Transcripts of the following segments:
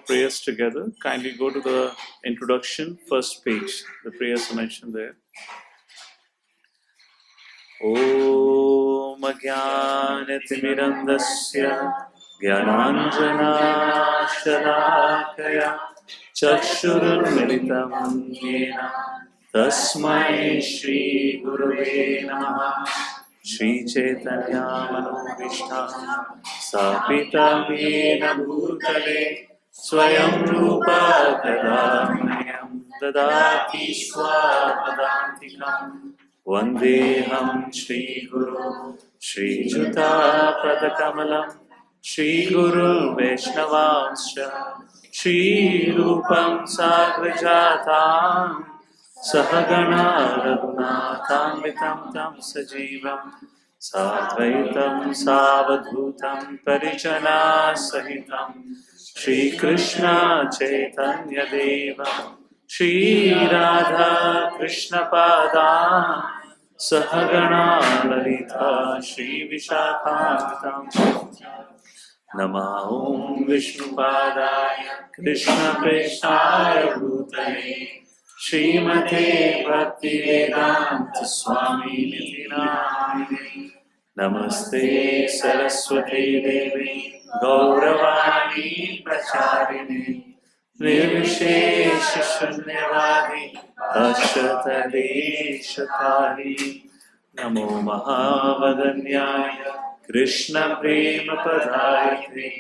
of prayers together. Kindly go to the introduction, first page. The prayers are mentioned there. Om Ajnanatimirandasya Jnananjanashalakaya Chakshurunmilitam Yena Tasmai Shri Gurave Namaha. Shri Chaitanya Manobishtam Sapita Yena Bhutale Swayam Rupa Kadamyam Dadati Swapadantikam Vandeham Shri Guru Shri Juta Padakamalam Shri Guru Vaishnavamscha Shri Rupam Sagrajatam Sahagana Raghunatham Vitam Tam Sajivam Sadvaitam Savadhutam Parijana Sahitam Shri Krishna Chaitanya Deva Shri Radha Krishna Pada Sahagana Lalita Shri Vishakhantam Nama Om Vishnu Padaya Krishna Preshaya Bhutale Srimate Bhakti Vedanta Swami Niti Namine Namaste Saraswati Devi Gauravani Pracharini Nirvishesha Shunyavadi Ashatade Shatari Namo Mahavadanyaya Krishna Prema Padayate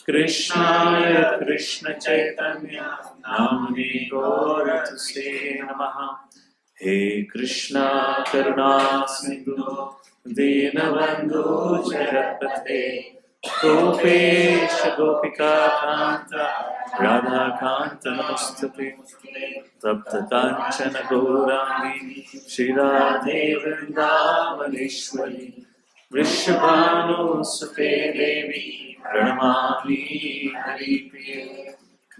Krishnaya Krishna Chaitanya Namani Gauratusse Namaha. He Krishna Karuna Sindhu Dinabandhu Jagapate Gopesha Gopika Kanta Radha Kanta Namostate Tapta Kanchana Gaurani Shri Radhe Vrindavaneshwari Vrishabhanu Sute Devi Pranamami Haripriye.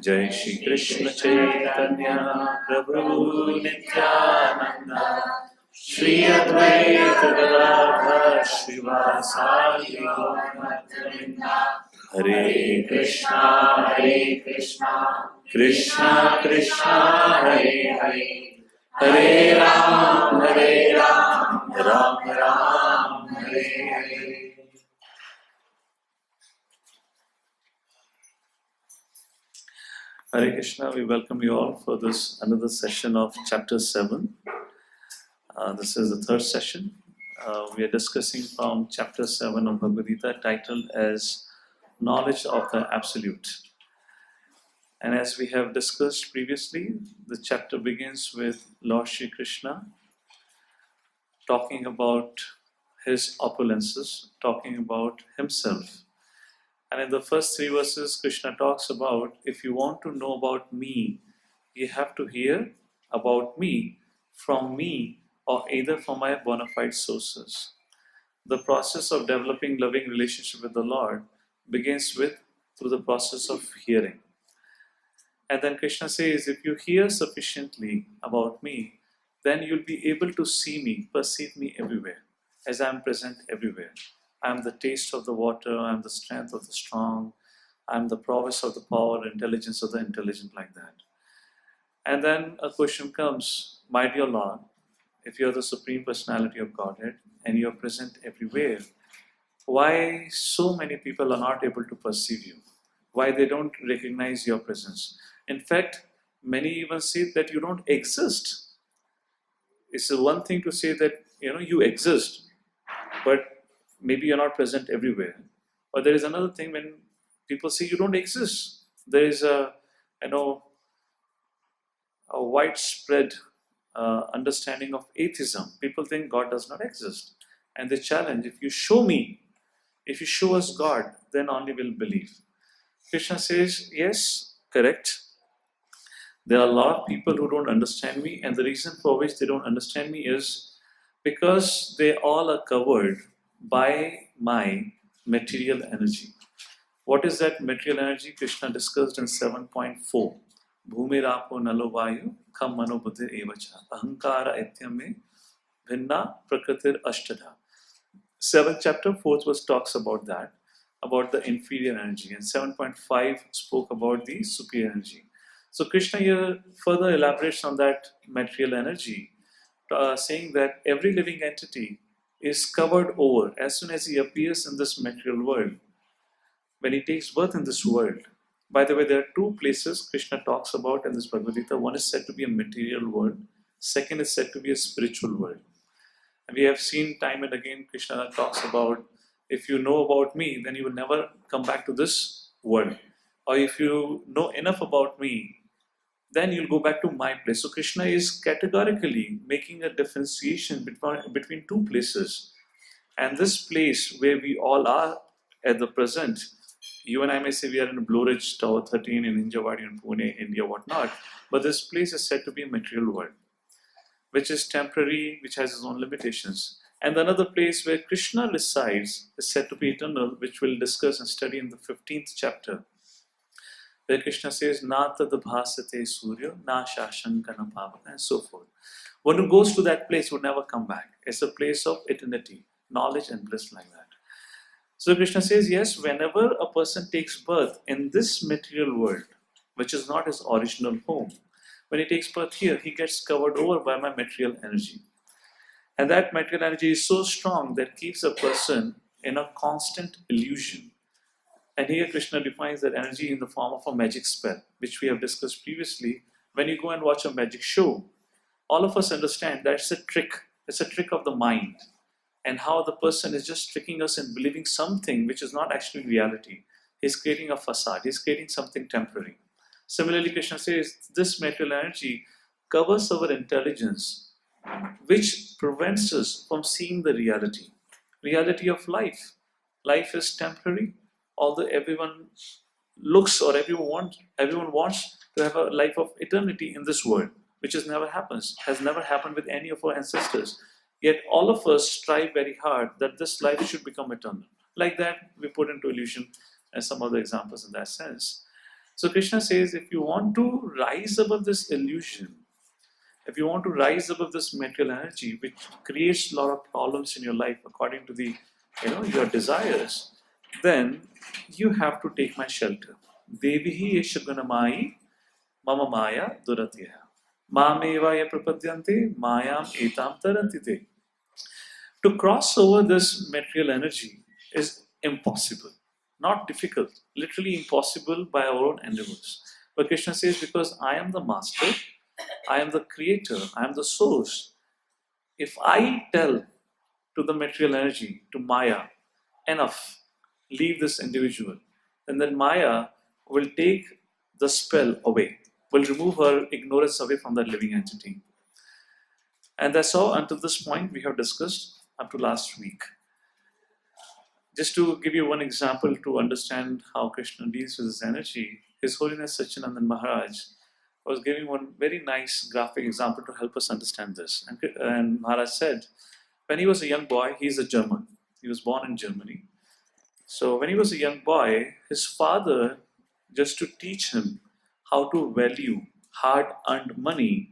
Jai Shri Krishna Chaitanya Prabhu Nityananda Shri Advaita Gadadhar Srivasadi Gauramatrinda. Hare Krishna Krishna Krishna Hare Hare Hare Ram Ram Ram Hare Hare. Hare Krishna, we welcome you all for this another session of chapter 7. This is the third session. We are discussing from chapter 7 of Bhagavad Gita titled as Knowledge of the Absolute. And as we have discussed previously, the chapter begins with Lord Shri Krishna talking about his opulences, talking about himself. And in the first 3 verses, Krishna talks about, if you want to know about me, you have to hear about me from me or either from my bona fide sources. The process of developing loving relationship with the Lord begins through the process of hearing. And then Krishna says, if you hear sufficiently about me, then you'll be able to see me, perceive me everywhere, as I am present everywhere. I am the taste of the water, I am the strength of the strong, I am the prowess of the power, intelligence of the intelligent, like that. And then a question comes, my dear Lord, if you are the Supreme Personality of Godhead and you are present everywhere, why so many people are not able to perceive you? Why they don't recognize your presence? In fact, many even say that you don't exist. It's one thing to say that you exist, but maybe you're not present everywhere. Or there is another thing when people say you don't exist. There is a widespread understanding of atheism. People think God does not exist. And they challenge, if you show me, if you show us God, then only we'll believe. Krishna says, yes, correct. There are a lot of people who don't understand me, and the reason for which they don't understand me is because they all are covered by my material energy. What is that material energy? Krishna discussed in 7.4. Bhumi rapo nalo vayu kham mano buddhir evacha ahankara etyam me bhinna prakritir ashtadha. 7th chapter, 4th verse talks about that. about the inferior energy, and 7.5 spoke about the superior energy. So Krishna here further elaborates on that material energy, saying that every living entity is covered over as soon as he appears in this material world, when he takes birth in this world. By the way, there are two places Krishna talks about in this Bhagavad Gita. One is said to be a material world, second is said to be a spiritual world. And we have seen time and again Krishna talks about, if you know about me, then you will never come back to this world. Or if you know enough about me, then you'll go back to my place. So Krishna is categorically making a differentiation between two places. And this place where we all are at the present, you and I may say we are in Blue Ridge Tower 13 in Hinjawadi in Pune, India, whatnot, but this place is said to be a material world, which is temporary, which has its own limitations. And another place where Krishna resides is said to be eternal, which we'll discuss and study in the 15th chapter, where Krishna says, Na tad bhasate surya, na shashankana pavaka, and so forth. One who goes to that place would never come back. It's a place of eternity, knowledge and bliss like that. So Krishna says, yes, whenever a person takes birth in this material world, which is not his original home, when he takes birth here, he gets covered over by my material energy. And that material energy is so strong that keeps a person in a constant illusion. And here Krishna defines that energy in the form of a magic spell, which we have discussed previously. When you go and watch a magic show, all of us understand that it's a trick. It's a trick of the mind. And how the person is just tricking us in believing something which is not actually reality. He's creating a facade. He's creating something temporary. Similarly, Krishna says this material energy covers our intelligence, which prevents us from seeing the reality of life. Life is temporary, although everyone looks or everyone wants to have a life of eternity in this world, which has never happened with any of our ancestors. Yet all of us strive very hard that this life should become eternal. Like that, we put into illusion and some other examples in that sense. So Krishna says, if you want to rise above this illusion, if you want to rise above this material energy, which creates a lot of problems in your life according to your desires, then you have to take my shelter. Devihi eshagunamai mama maya duratya. Mamevaya prapadyante mayam etam tarantite. To cross over this material energy is impossible, not difficult, literally impossible by our own endeavors. But Krishna says, because I am the master, I am the creator, I am the source. If I tell to the material energy, to Maya, enough, leave this individual, and then Maya will take the spell away, will remove her ignorance away from that living entity. And that's all until this point we have discussed up to last week. Just to give you one example to understand how Krishna deals with his energy, His Holiness Satchidananda Maharaj was giving one very nice graphic example to help us understand this. And Maharaj said, when he was a young boy, he's a German. He was born in Germany. So when he was a young boy, his father, just to teach him how to value hard-earned money,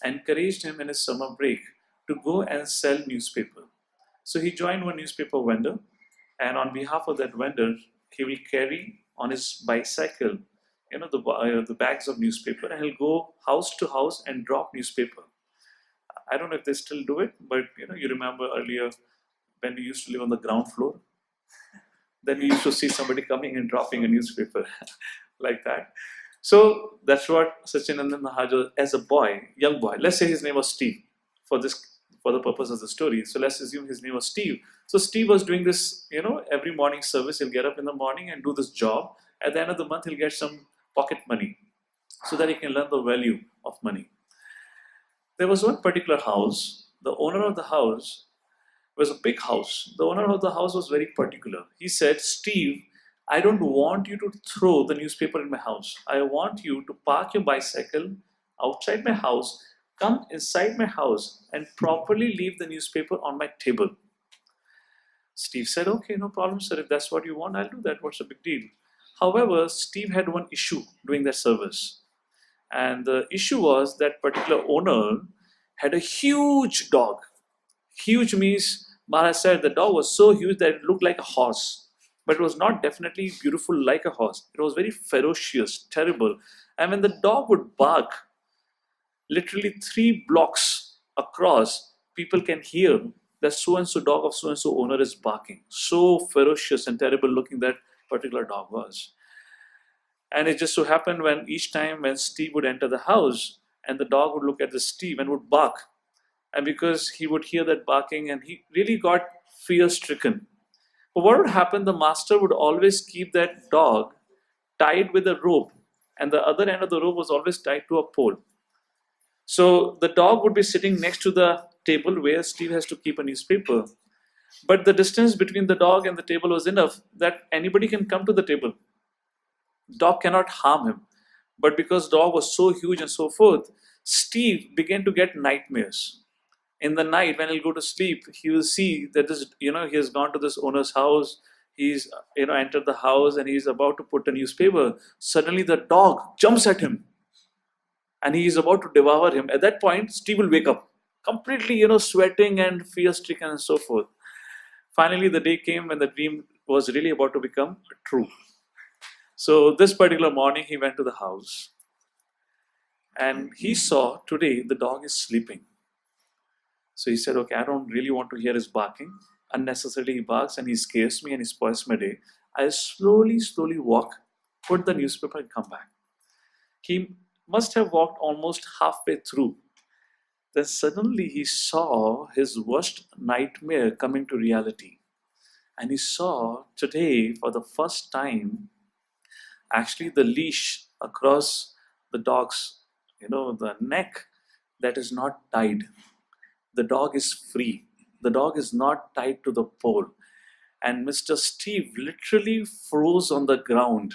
encouraged him in his summer break to go and sell newspaper. So he joined one newspaper vendor, and on behalf of that vendor, he will carry on his bicycle, the bags of newspaper, and he'll go house to house and drop newspaper. I don't know if they still do it, but you remember earlier when we used to live on the ground floor, then we used to see somebody coming and dropping a newspaper like that. So that's what Satchidananda Maharaj, as a young boy, let's say his name was Steve for the purpose of the story. So let's assume his name was Steve. So Steve was doing this, every morning service. He'll get up in the morning and do this job. At the end of the month, he'll get some pocket money so that he can learn the value of money. There was one particular house. The owner of the house was a big house. The owner of the house was very particular. He said, Steve, I don't want you to throw the newspaper in my house. I want you to park your bicycle outside my house, come inside my house, and properly leave the newspaper on my table. Steve said, okay, no problem, sir. If that's what you want, I'll do that. What's the big deal? However, Steve had one issue doing that service. And the issue was that particular owner had a huge dog. Huge means, Maharaj said the dog was so huge that it looked like a horse. but it was not definitely beautiful like a horse. It was very ferocious, terrible. And when the dog would bark, literally 3 blocks across, people can hear that so and so dog of so and so owner is barking. So ferocious and terrible looking that particular dog was. And it just so happened when each time when Steve would enter the house and the dog would look at the Steve and would bark. And because he would hear that barking and he really got fear stricken. But what would happen? The master would always keep that dog tied with a rope, and the other end of the rope was always tied to a pole. So the dog would be sitting next to the table where Steve has to keep a newspaper. But the distance between the dog and the table was enough that anybody can come to the table. Dog cannot harm him. But because dog was so huge and so forth, Steve began to get nightmares. In the night, when he'll go to sleep, he will see that this, he has gone to this owner's house. He's, entered the house and he's about to put a newspaper. Suddenly, the dog jumps at him, and he is about to devour him. At that point, Steve will wake up, completely, sweating and fear-stricken and so forth. Finally, the day came when the dream was really about to become true. So this particular morning, he went to the house, and he saw today the dog is sleeping. So he said, okay, I don't really want to hear his barking. Unnecessarily he barks and he scares me and he spoils my day. I'll slowly walk, put the newspaper and come back. He must have walked almost halfway through. Then suddenly he saw his worst nightmare coming to reality. And he saw today for the first time actually the leash across the dog's, the neck that is not tied. The dog is free. The dog is not tied to the pole. And Mr. Steve literally froze on the ground.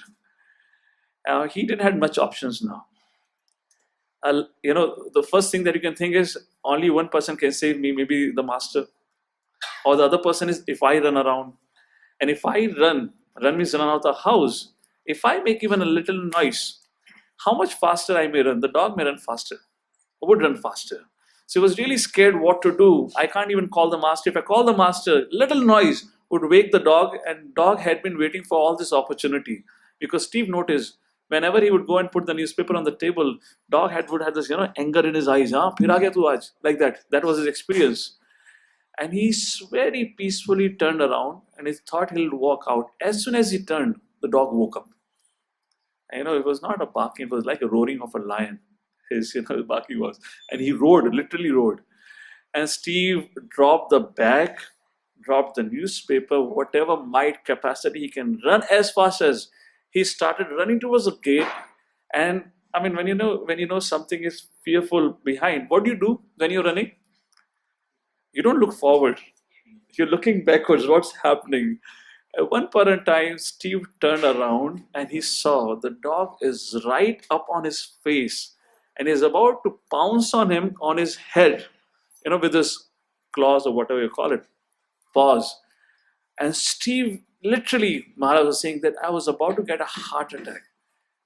He didn't have much options now. The first thing that you can think is only one person can save me, maybe the master. Or the other person is if I run around. And if I run means run out of the house. If I make even a little noise, how much faster I may run? The dog may run faster. I would run faster. So he was really scared what to do. I can't even call the master. If I call the master, little noise would wake the dog, and dog had been waiting for all this opportunity. Because Steve noticed, whenever he would go and put the newspaper on the table, dog would have this, anger in his eyes. Phir aa gaya tu aaj? Like that. That was his experience. And he very peacefully turned around and he thought he'll walk out. As soon as he turned, the dog woke up. And, it was not a barking, it was like a roaring of a lion. His barking was. And he roared, literally roared. And Steve dropped the bag, dropped the newspaper, whatever might capacity he can run as fast as he started running towards the gate. And when you know something is fearful behind, what do you do when you're running? You don't look forward. You're looking backwards. What's happening? At one point in time, Steve turned around and he saw the dog is right up on his face and is about to pounce on him on his head, with his claws or whatever you call it, paws. And Steve, literally, Maharaj was saying that I was about to get a heart attack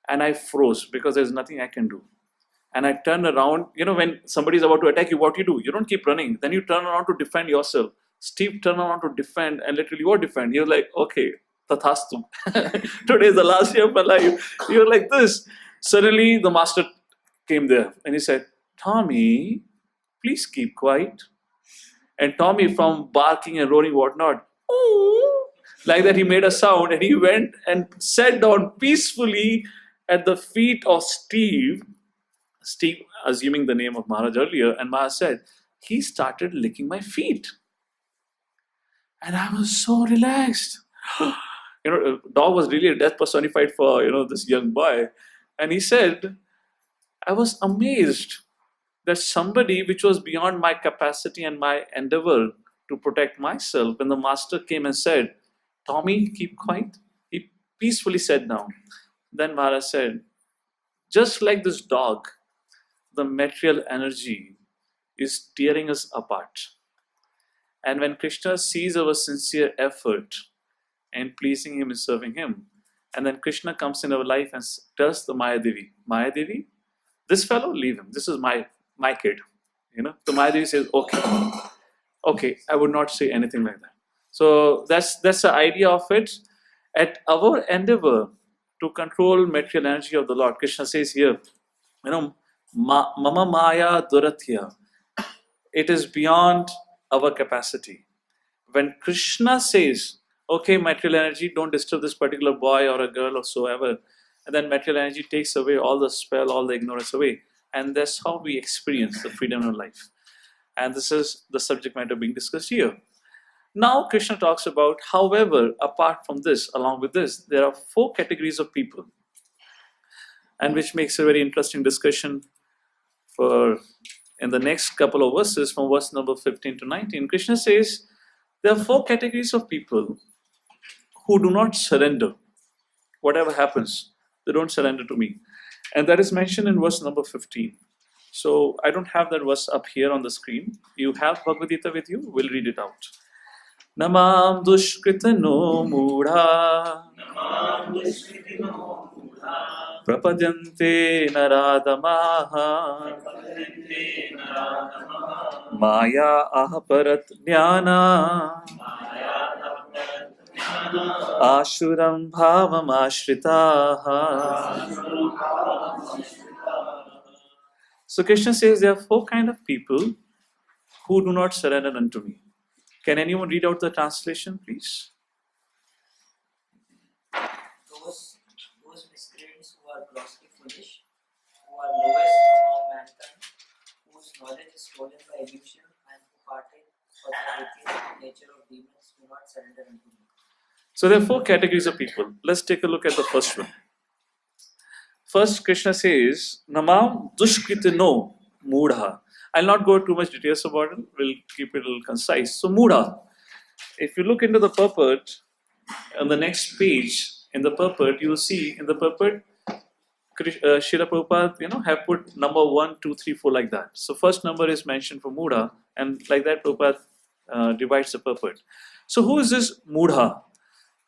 and I froze because there's nothing I can do. And I turned around, when somebody's about to attack you, what you do? You don't keep running. Then you turn around to defend yourself. Steve turned around to defend, and literally, what defend? He was like, okay, tathastu. Today is the last day of my life. You're like this. Suddenly, the master came there and he said, Tommy, please keep quiet. And Tommy, from barking and roaring whatnot, like that, he made a sound and he went and sat down peacefully at the feet of Steve. Steve, assuming the name of Maharaj earlier, and Maharaj said, he started licking my feet. And I was so relaxed. Dog was really a death personified for, this young boy. And he said, I was amazed that somebody which was beyond my capacity and my endeavor to protect myself, when the master came and said, Tommy, keep quiet, he peacefully sat down. Then Maharaj said, just like this dog, the material energy is tearing us apart. And when Krishna sees our sincere effort in pleasing him and serving him, and then Krishna comes in our life and tells the Maya Devi, this fellow, leave him. This is my kid. So Maya Devi says, okay, I would not say anything like that. So that's the idea of it. At our endeavor to control material energy of the Lord, Krishna says here, Mama Maya Duratya, it is beyond our capacity. When Krishna says, okay, material energy, don't disturb this particular boy or a girl or so ever, and then material energy takes away all the spell, all the ignorance away, and that's how we experience the freedom of life. And this is the subject matter being discussed here. Now, Krishna talks about, however, apart from this, along with this, there are 4 categories of people, and which makes a very interesting discussion for in the next couple of verses from verse number 15 to 19. Krishna says, there are 4 categories of people who do not surrender. Whatever happens, they don't surrender to me. And that is mentioned in verse number 15. So I don't have that verse up here on the screen. You have Bhagavad Gita with you? We'll read it out. Namam dushkritano mudha prapadyante naradamaha maya ahaparat jnana ashuram bhavam ashritaha. So Krishna says there are 4 kind of people who do not surrender unto me. Can anyone read out the translation, please? Those miscreants who are grossly foolish, who are lowest among mankind, whose knowledge is stolen by illusion, and who partake of the atheistic nature of demons, do not surrender unto me. So there are 4 categories of people. Let's take a look at the first one. First, Krishna says, Namam dushkritino mudha. I'll not go too much details about it. We'll keep it a little concise. So mudha. If you look into the purport, on the next page, in the purport, you will see in the purport, Srila Prabhupada, have put number 1, 2, 3, 4 like that. So first number is mentioned for mudha, and like that Prabhupada divides the purport. So who is this mudha?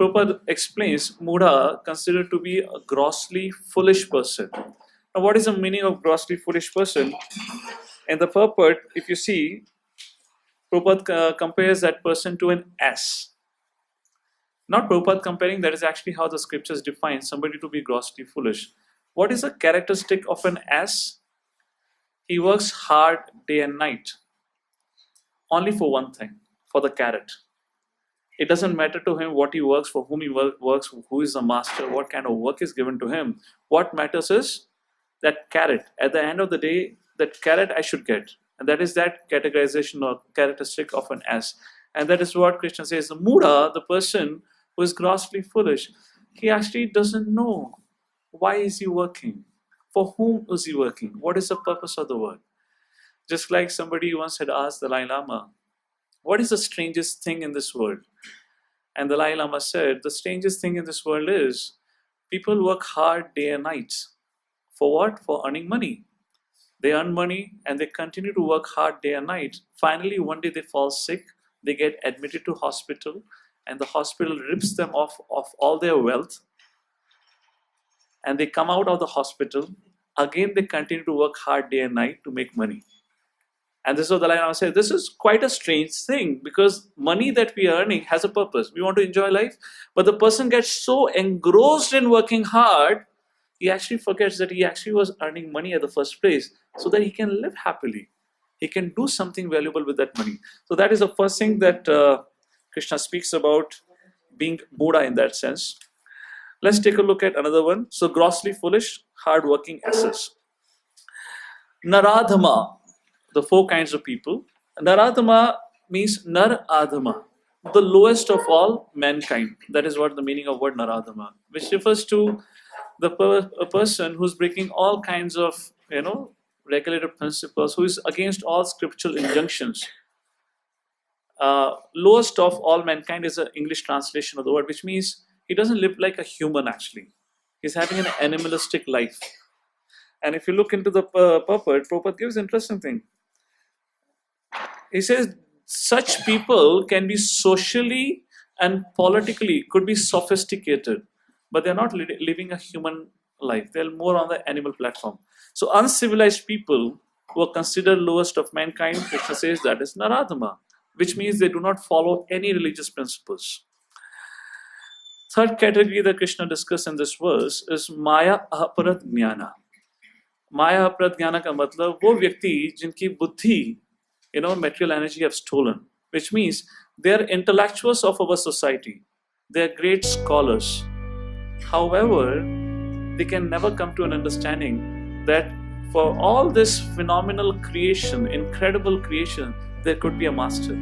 Prabhupada explains mudha considered to be a grossly foolish person. Now, what is the meaning of grossly foolish person? In the purport, if you see, Prabhupada compares that person to an ass. Not Prabhupada comparing, that is actually how the scriptures define somebody to be grossly foolish. What is the characteristic of an ass? He works hard day and night. Only for one thing, for the carrot. It doesn't matter to him what he works, for whom he works, who is the master, what kind of work is given to him. What matters is that carrot. At the end of the day, that carrot I should get. And that is that categorization or characteristic of an ass. And that is what Krishna says. The mudha, the person who is grossly foolish, he actually doesn't know why is he working. For whom is he working? What is the purpose of the work? Just like somebody once had asked the Dalai Lama, what is the strangest thing in this world? And the Dalai Lama said, the strangest thing in this world is people work hard day and night. For what? For earning money. They earn money and they continue to work hard day and night. Finally, one day they fall sick, they get admitted to hospital, and the hospital rips them off of all their wealth. And they come out of the hospital. Again, they continue to work hard day and night to make money. And this is what the Dalai Lama said. This is quite a strange thing because money that we are earning has a purpose. We want to enjoy life. But the person gets so engrossed in working hard, he actually forgets that he actually was earning money at the first place so that he can live happily. He can do something valuable with that money. So that is the first thing that Krishna speaks about, being mudha in that sense. Let's take a look at another one. So grossly foolish, hard-working asses. Naradhama, the 4 kinds of people. Naradhama means Nar Adhama, the lowest of all mankind. That is what the meaning of word Naradhama, which refers to a person who's breaking all kinds of, regulated principles, who is against all scriptural injunctions. Lowest of all mankind is an English translation of the word, which means he doesn't live like a human actually. He's having an animalistic life. And if you look into the purport, Prabhupada gives an interesting thing. He says such people can be socially and politically, could be sophisticated, but they're not living a human life. They're more on the animal platform. So uncivilized people who are considered lowest of mankind, Krishna says that is Naradhama, which means they do not follow any religious principles. Third category that Krishna discussed in this verse is Maya Aparat Jnana. माया अपराध ज्ञान का मतलब वो व्यक्ति जिनकी बुद्धि material energy have stolen, which means they are intellectuals of our society, they are great scholars. However, they can never come to an understanding that for all this phenomenal creation, incredible creation, there could be a master.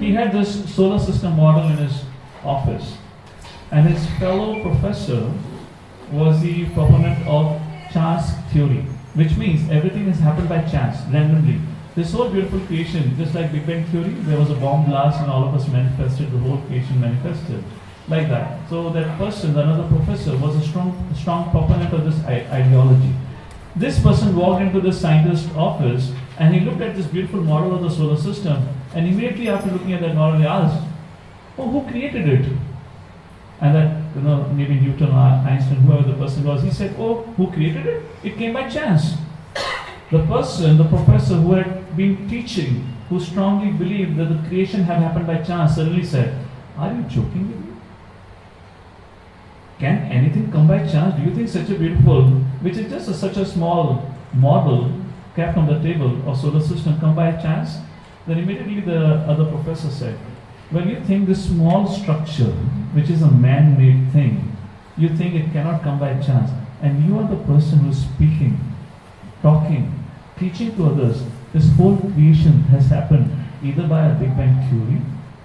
He had this solar system model in his office, and his fellow professor was the proponent of chance theory, which means everything has happened by chance, randomly. This whole beautiful creation, just like Big Bang theory, there was a bomb blast and all of us manifested, the whole creation manifested. Like that. So that person, another professor, was a strong proponent of this ideology. This person walked into this scientist's office and he looked at this beautiful model of the solar system, and immediately after looking at that model, he asked, "Oh, who created it?" And that, maybe Newton or Einstein, whoever the person was, he said, "Oh, who created it? It came by chance." The person, the professor who had been teaching, who strongly believed that the creation had happened by chance, suddenly said, "Are you joking with me? Can anything come by chance? Do you think such a beautiful, which is just such a small model kept on the table of solar system come by chance?" Then immediately the other professor said, "When you think this small structure, which is a man-made thing, you think it cannot come by chance, and you are the person who is speaking, talking, teaching to others, this whole creation has happened either by a Big Bang theory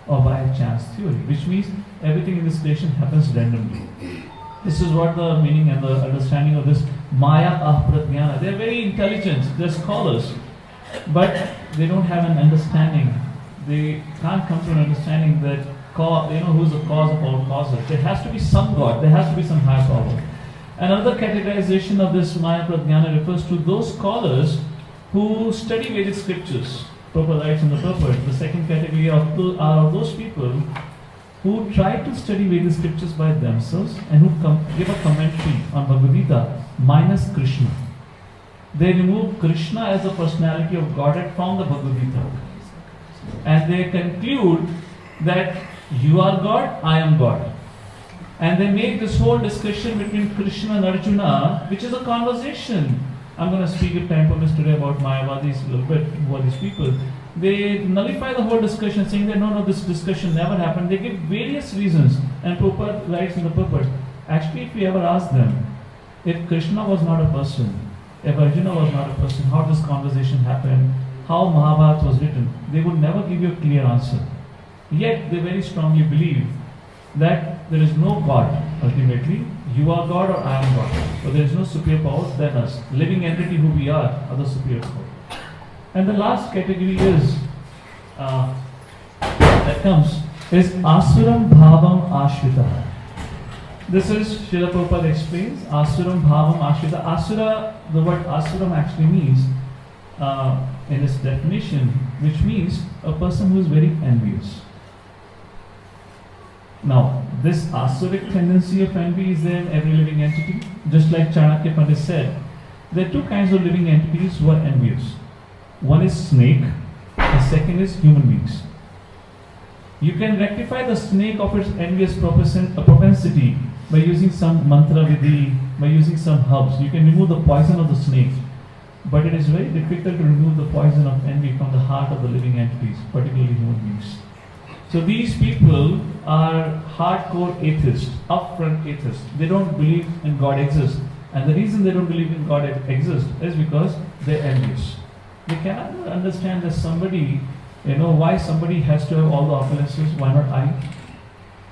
or by a chance theory, which means everything in this creation happens randomly." This is what the meaning and the understanding of this Maya Aprajnana. They are very intelligent, they are scholars, but they don't have an understanding. They can't come to an understanding that who's the cause of all causes. There has to be some God, there has to be some higher power. Another categorization of this Maya Prajnana refers to those scholars who study Vedic scriptures. Prabhupada writes in the purport, the second category are of those people who try to study Vedic scriptures by themselves and who give a commentary on Bhagavad Gita minus Krishna. They remove Krishna as the personality of Godhead from the Bhagavad Gita. And they conclude that you are God, I am God. And they make this whole discussion between Krishna and Arjuna, which is a conversation. I'm going to speak if time permits today about Mayavadis a little bit, who are these people. They nullify the whole discussion, saying that no, this discussion never happened. They give various reasons, and Prabhupada writes in the purport, actually, if we ever ask them, if Krishna was not a person, if Arjuna was not a person, how this conversation happened, how Mahabharata was written, they would never give you a clear answer. Yet they very strongly believe that there is no God ultimately. You are God or I am God. But there is no superior power than us. Living entity who we are the superior power. And the last category is Asuram Bhavam Ashrita. This is Srila Prabhupada explains Asuram Bhavam Ashrita. Asura, the word Asuram actually means in its definition, which means a person who is very envious. Now, this asuric tendency of envy is there in every living entity. Just like Chanakya Pandit said, there are two kinds of living entities who are envious. One is snake, the second is human beings. You can rectify the snake of its envious propensity by using some mantra vidhi, by using some herbs. You can remove the poison of the snake. But it is very difficult to remove the poison of envy from the heart of the living entities, particularly human beings. So these people are hardcore atheists, upfront atheists. They don't believe in God exists. And the reason they don't believe in God exists is because they're envious. They cannot understand that somebody, why somebody has to have all the opulences, why not I?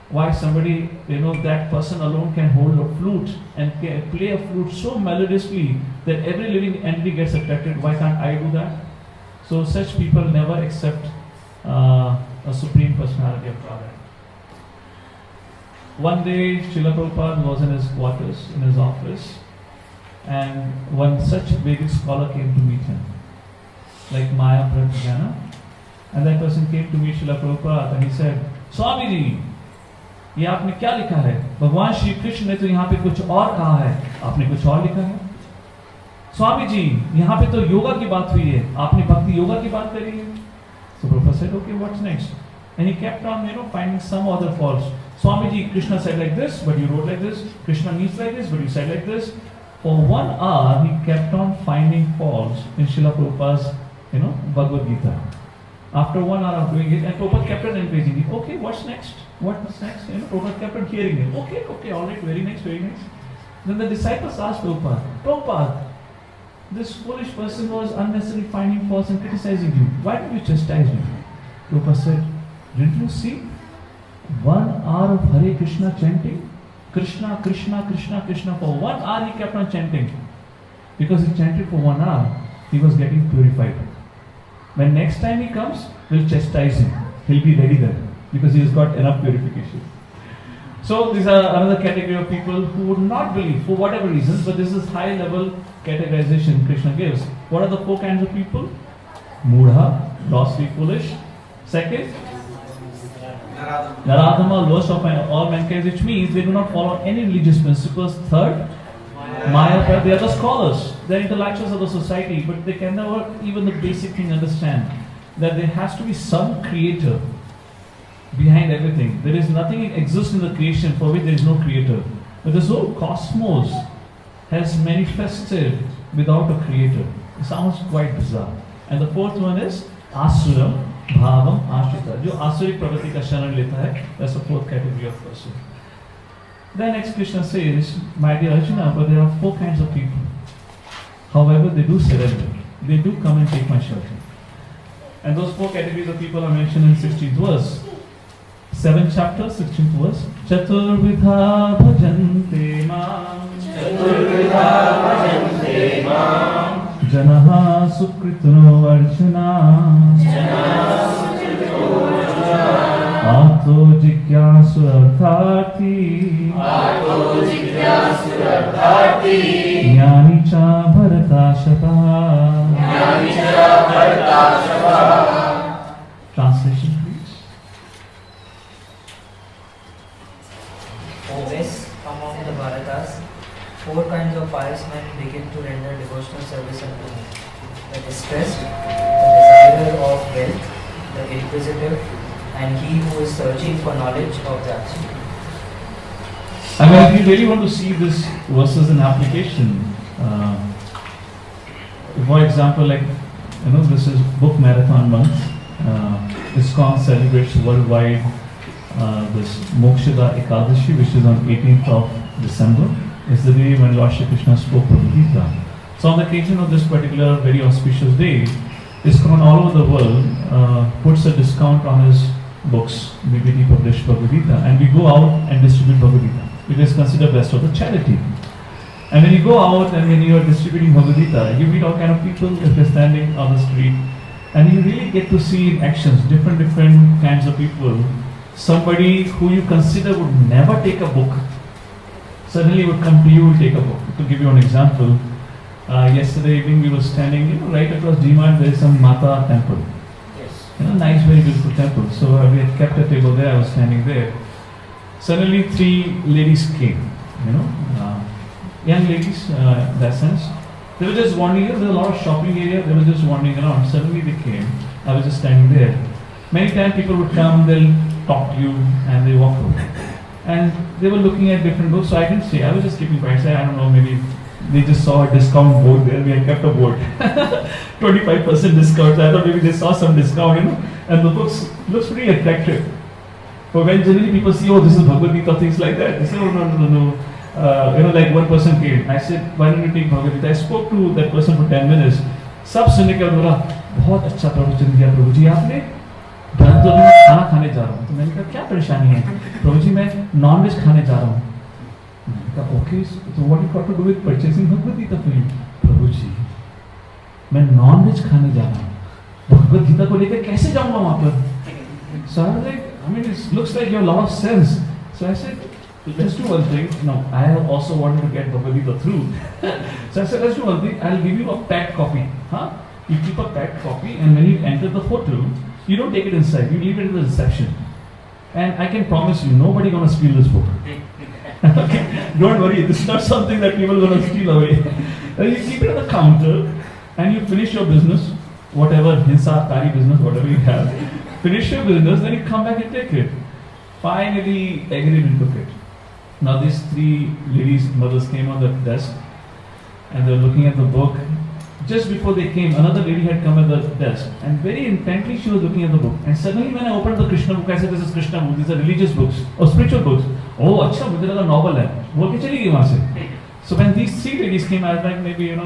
Why somebody, that person alone can hold a flute and play a flute so melodiously that every living entity gets attracted, why can't I do that? So such people never accept a supreme personality of God. One day, Srila Prabhupada was in his quarters, in his office, and one such Vedic scholar came to meet him, like Maya Prajnana, and that person came to meet Srila Prabhupada and he said, "Swamiji, ये आपने क्या लिखा है? भगवान श्री कृष्ण ने तो यहाँ पे कुछ और कहा है, आपने कुछ और लिखा है। स्वामी जी, यहाँ पे तो योगा की बात हुई है, आपने भक्ति योगा की बात करी है। So Prabhupada said, okay, what's next? And he kept on, finding some other faults. Swami ji, Krishna said like this, but you wrote like this. Krishna means like this, but you said like this. For 1 hour, he kept on finding faults in Srila Prabhupada's, Bhagavad Gita. After 1 hour of doing it, and Prabhupada kept on encouraging him. Okay, what's next? What's next? Prabhupada kept on hearing him. Okay, all right, very nice, very nice. Then the disciples asked Prabhupada, this foolish person was unnecessarily finding faults and criticizing you. Why did you chastise him? Prabhupada said, didn't you see 1 hour of Hare Krishna chanting? Krishna, Krishna, Krishna, Krishna. For 1 hour he kept on chanting. Because he chanted for 1 hour, he was getting purified. When next time he comes, we'll chastise him. He'll be ready then. Because he has got enough purification. So these are another category of people who would not believe for whatever reasons, but this is high level categorization Krishna gives. What are the 4 kinds of people? Mudha, grossly foolish. Second, Naradama, lowest of all mankind, which means they do not follow any religious principles. Third, Maya, they are the scholars, they are intellectuals of the society, but they can never even the basic thing understand that there has to be some creator behind everything. There is nothing exists in the creation for which there is no creator. But this whole cosmos has manifested without a creator. It sounds quite bizarre. And the 4th one is Asuram, Bhavam, Ashrita. जो आसुरिक प्रवृत्ति का शरण लेता है, that's the 4th category of person. Then next Krishna says, my dear Arjuna, but there are 4 kinds of people. However, they do surrender. They do come and take my shelter. And those 4 categories of people are mentioned in 16th verse. 7th chapter, 16th verse. Chaturvidha bhajante mam. Chaturvidha bhajante mam. Janaha sukrituno arjuna. Janaha sukrituno arjuna. Ato jigyasu arthati. Ato jigyasu arthati. Jnani cha bharatashava. Jnani cha bharatashava. Translation. Among the Bharatas, 4 kinds of pious men begin to render devotional service unto him: the distressed, the desirer of wealth, the inquisitive, and he who is searching for knowledge of the absolute. If you really want to see this verses in application, for example, this is Book Marathon Month. ISKCON celebrates worldwide this Mokshada Ekadashi, which is on 18th of December. It's the day when Lord Shri Krishna spoke Bhagavad Gita. So on the occasion of this particular very auspicious day, ISKCON all over the world puts a discount on his books, BBD published Bhagavad Gita, and we go out and distribute Bhagavad Gita. It is considered best of the charity. And when you go out and when you are distributing Bhagavad Gita, you meet all kind of people if they're standing on the street, and you really get to see in actions different kinds of people. Somebody who you consider would never take a book suddenly would come to you and take a book. To give you an example, yesterday evening we were standing, right across DMart there is some Mata temple. Yes. Nice, very beautiful temple. So we had kept a table there, I was standing there. Suddenly 3 ladies came, young ladies in that sense. They were just wandering, there was a lot of shopping area, they were just wandering around. Suddenly they came, I was just standing there. Many times people would come, they'll talk to you and they walk away. And they were looking at different books, so I didn't say, I was just keeping quiet. I said, I don't know, maybe they just saw a discount board there, we had kept a board. 25% discount, so I thought maybe they saw some discount, and the books looks pretty attractive. But when generally people see, oh, this is Bhagavad Gita, things like that, they say, oh, no. Like one person came, I said, why don't you take Bhagavad Gita? I spoke to that person for 10 minutes. सब सुनने के बाद बोला, बहुत अच्छा प्रवचन दिया प्रभु जी आपने, परंतु अभी मैं खाना खाने जा रहा हूँ. तो मैंने कहा क्या परेशानी है? प्रभु जी मैं नॉन वेज खाने जा रहा हूँ. मैंने कहा okay, so what you got to do with purchasing Bhagavad Gita for you? प्रभु जी मैं नॉन वेज खाने जा रहा हूँ, भगवद गीता को लेकर कैसे जाऊँगा वहाँ पर? So I was like, it looks like you have a lot of sense. So I said, let's do one thing. No, I also wanted to get Bhagavad Gita through. So I said, let's do one thing. I'll give you a packed copy. You keep a packed copy, and when you enter the hotel, you don't take it inside. You leave it in the reception. And I can promise you, nobody gonna steal this book. Okay, don't worry. This is not something that people are gonna steal away. You keep it on the counter, and you finish your business, whatever hinsa, kari business, whatever you have. Finish your business, then you come back and take it. Finally, agreed and took it. Now these three ladies, mothers came on the desk, and they were looking at the book. Just before they came, another lady had come at the desk, and very intently she was looking at the book. And suddenly when I opened the Krishna book, I said, this is Krishna book, these are religious books, or spiritual books. Oh, acha, mujhe laga novel hai. Boल के चली गई वहाँ से. So when these three ladies came, I was like, maybe,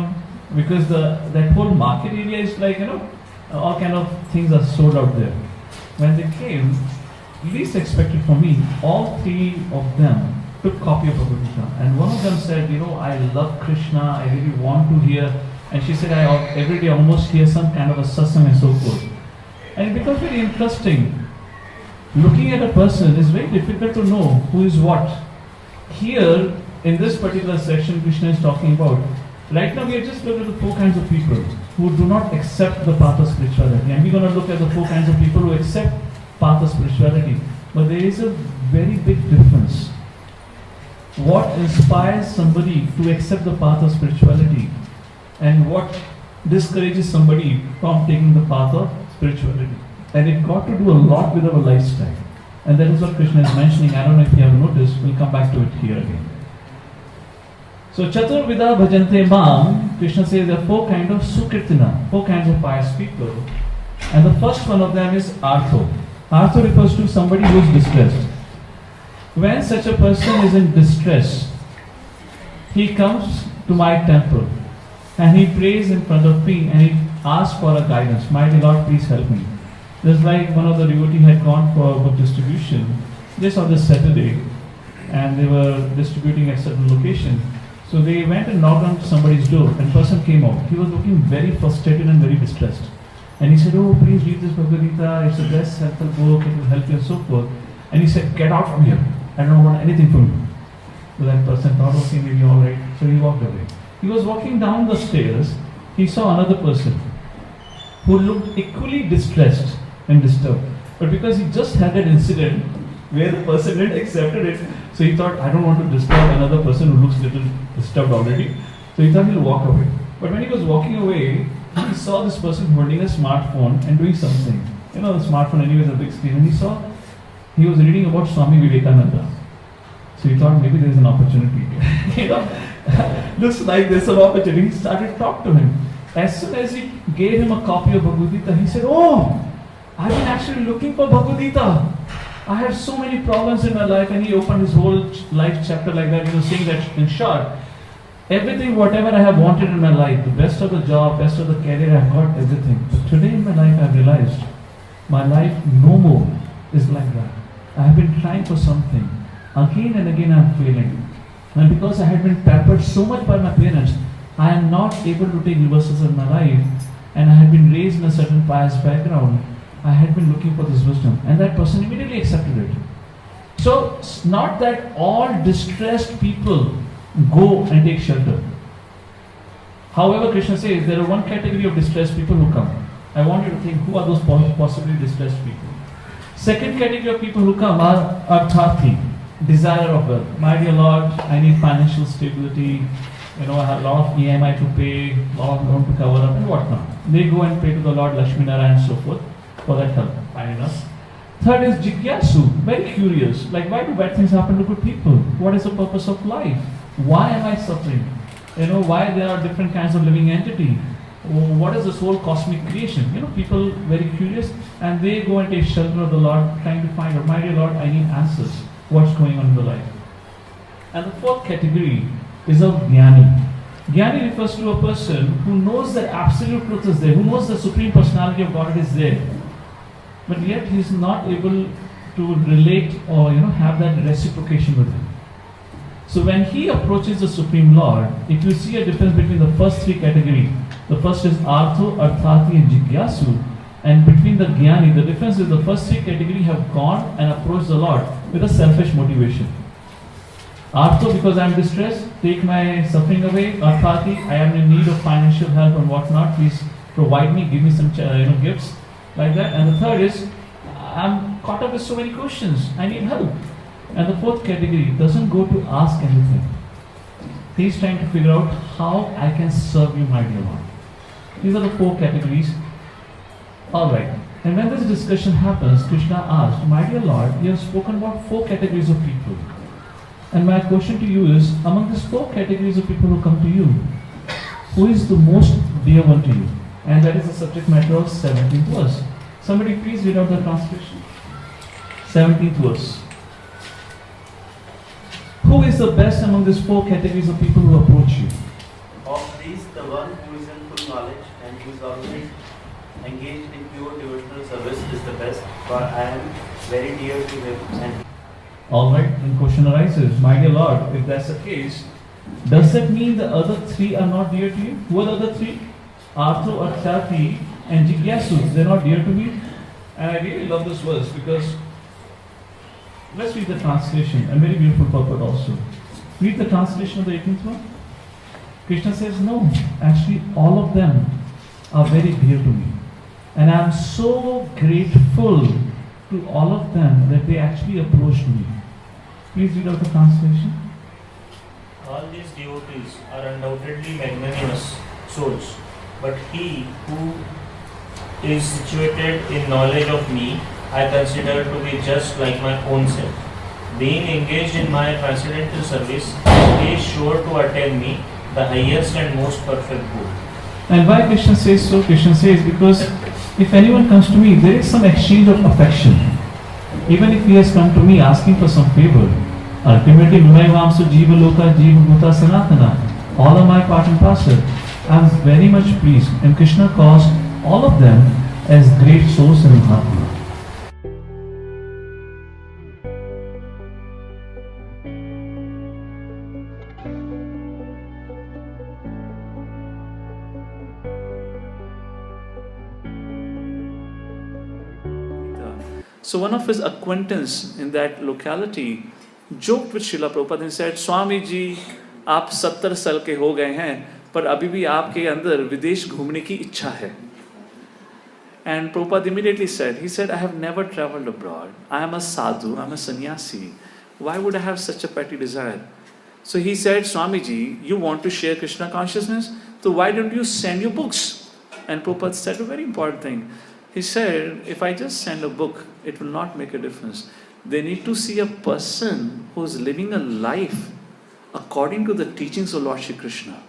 because that whole market area is like, all kind of things are sold out there. When they came, least expected for me, all three of them took copy of Bhagavad Gita. And one of them said, I love Krishna, I really want to hear. And she said, I every day almost hear some kind of a satsang and so forth. And it becomes very interesting. Looking at a person is very difficult to know who is what. Here, in this particular section, Krishna is talking about, right now we are just looking at the four kinds of people who do not accept the path of spirituality. And we're going to look at the four kinds of people who accept path of spirituality. But there is a very big difference. What inspires somebody to accept the path of spirituality, and what discourages somebody from taking the path of spirituality. And it got to do a lot with our lifestyle. And that is what Krishna is mentioning. I don't know if you have noticed, we'll come back to it here again. So Chaturvida Bhajante Mam, Krishna says there are four kinds of Sukirtina, four kinds of pious people. And the first one of them is Artho. Artho refers to somebody who is distressed. When such a person is in distress, he comes to my temple and he prays in front of me and he asks for a guidance. Mighty Lord, please help me. Just like one of the devotees had gone for book distribution just on this Saturday, and they were distributing at certain location. So they went and knocked on somebody's door, and person came out. He was looking very frustrated and very distressed. And he said, oh, please read this Bhagavad Gita, it's the best helpful book, it will help you and so forth. And he said, get out from here, I don't want anything from you. So that person thought, okay, maybe alright. So he walked away. He was walking down the stairs, he saw another person who looked equally distressed and disturbed. But because he just had that incident where the person didn't accept it, so he thought, I don't want to disturb another person who looks a little disturbed already. So he thought he'll walk away. But when he was walking away, he saw this person holding a smartphone and doing something. The smartphone anyway is a big screen. And he was reading about Swami Vivekananda. So he thought maybe there's an opportunity. Looks like there's some opportunity. He started to talk to him. As soon as he gave him a copy of Bhagavad Gita, he said, oh, I've been actually looking for Bhagavad Gita. I have so many problems in my life. And he opened his whole life chapter like that. He was saying that in short, everything, whatever I have wanted in my life, the best of the job, best of the career, I've got everything. But today in my life, I've realized my life no more is like that. I have been trying for something. Again and again, I'm failing. And because I had been pampered so much by my parents, I am not able to take reversals in my life. And I had been raised in a certain pious background. I had been looking for this wisdom. And that person immediately accepted it. So, it's not that all distressed people go and take shelter. However, Krishna says there are one category of distressed people who come. I want you to think who are those possibly distressed people. Second category of people who come are arthati, desire of wealth. My dear Lord, I need financial stability. I have a lot of EMI to pay, a lot of loan to cover up and whatnot. They go and pray to the Lord Lakshmi Narayan and so forth for that help. Fine enough. Third is jigyasu, very curious. Like, why do bad things happen to good people? What is the purpose of life? Why am I suffering? Why there are different kinds of living entity? What is this whole cosmic creation? People very curious, and they go and take shelter of the Lord, trying to find out, my dear Lord, I need answers. What's going on in the life? And the fourth category is of jnani. Jnani refers to a person who knows that absolute truth is there, who knows the Supreme Personality of God is there, but yet he is not able to relate or have that reciprocation with him. So when he approaches the Supreme Lord, if you see a difference between the first three categories, the first is Artho, Arthati and Jigyasu, and between the Jnani, the difference is the first three categories have gone and approached the Lord with a selfish motivation. Artho, because I am distressed, take my suffering away. Arthati, I am in need of financial help and whatnot, please provide me, give me some gifts, like that. And the third is, I'm caught up with so many questions. I need help. And the fourth category doesn't go to ask anything. He's trying to figure out how I can serve you, my dear Lord. These are the four categories. Alright. And when this discussion happens, Krishna asked, my dear Lord, you have spoken about four categories of people. And my question to you is, among these four categories of people who come to you, who is the most dear one to you? And that is the subject matter of 17th verse. Somebody please read out the translation. 17th verse. Who is the best among these four categories of people who approach you? Of these, the one who is in full knowledge and who is always engaged in pure devotional service is the best, for I am very dear to him. And Alright, and question arises, my dear Lord, if that's the case, does that mean the other three are not dear to you? Who are the other three? Artho, Arthati, and Jigyasu. They're not dear to me. And I really love this verse because let's read the translation, a very beautiful purport also. Read the translation of the 18th one. Krishna says, no, actually all of them are very dear to me. And I'm so grateful to all of them that they actually approached me. Please read out the translation. All these devotees are undoubtedly magnanimous souls, but he who is situated in knowledge of me, I consider to be just like my own self. Being engaged in my transcendental service, he is sure to attain me, the highest and most perfect good. And why Krishna says so? Krishna says because if anyone comes to me, there is some exchange of affection. Even if he has come to me asking for some favor, ultimately, Vimai Vamsu Jiva Loka Jiva Bhuta Sanatana, all are my part and parcel. I am very much pleased, and Krishna calls all of them as great souls in Mahatma. So one of his acquaintance in that locality joked with Srila Prabhupada and said, Swami ji, आप 70 साल के हो गए हैं, पर अभी भी आपके अंदर विदेश घूमने की इच्छा है. And Prabhupada immediately said, he said, I have never traveled abroad. I am a sadhu, I am a sannyasi. Why would I have such a petty desire? So he said, Swamiji, you want to share Krishna consciousness? So why don't you send your books? And Prabhupada said a very important thing. He said, if I just send a book, it will not make a difference. They need to see a person who is living a life according to the teachings of Lord Shri Krishna.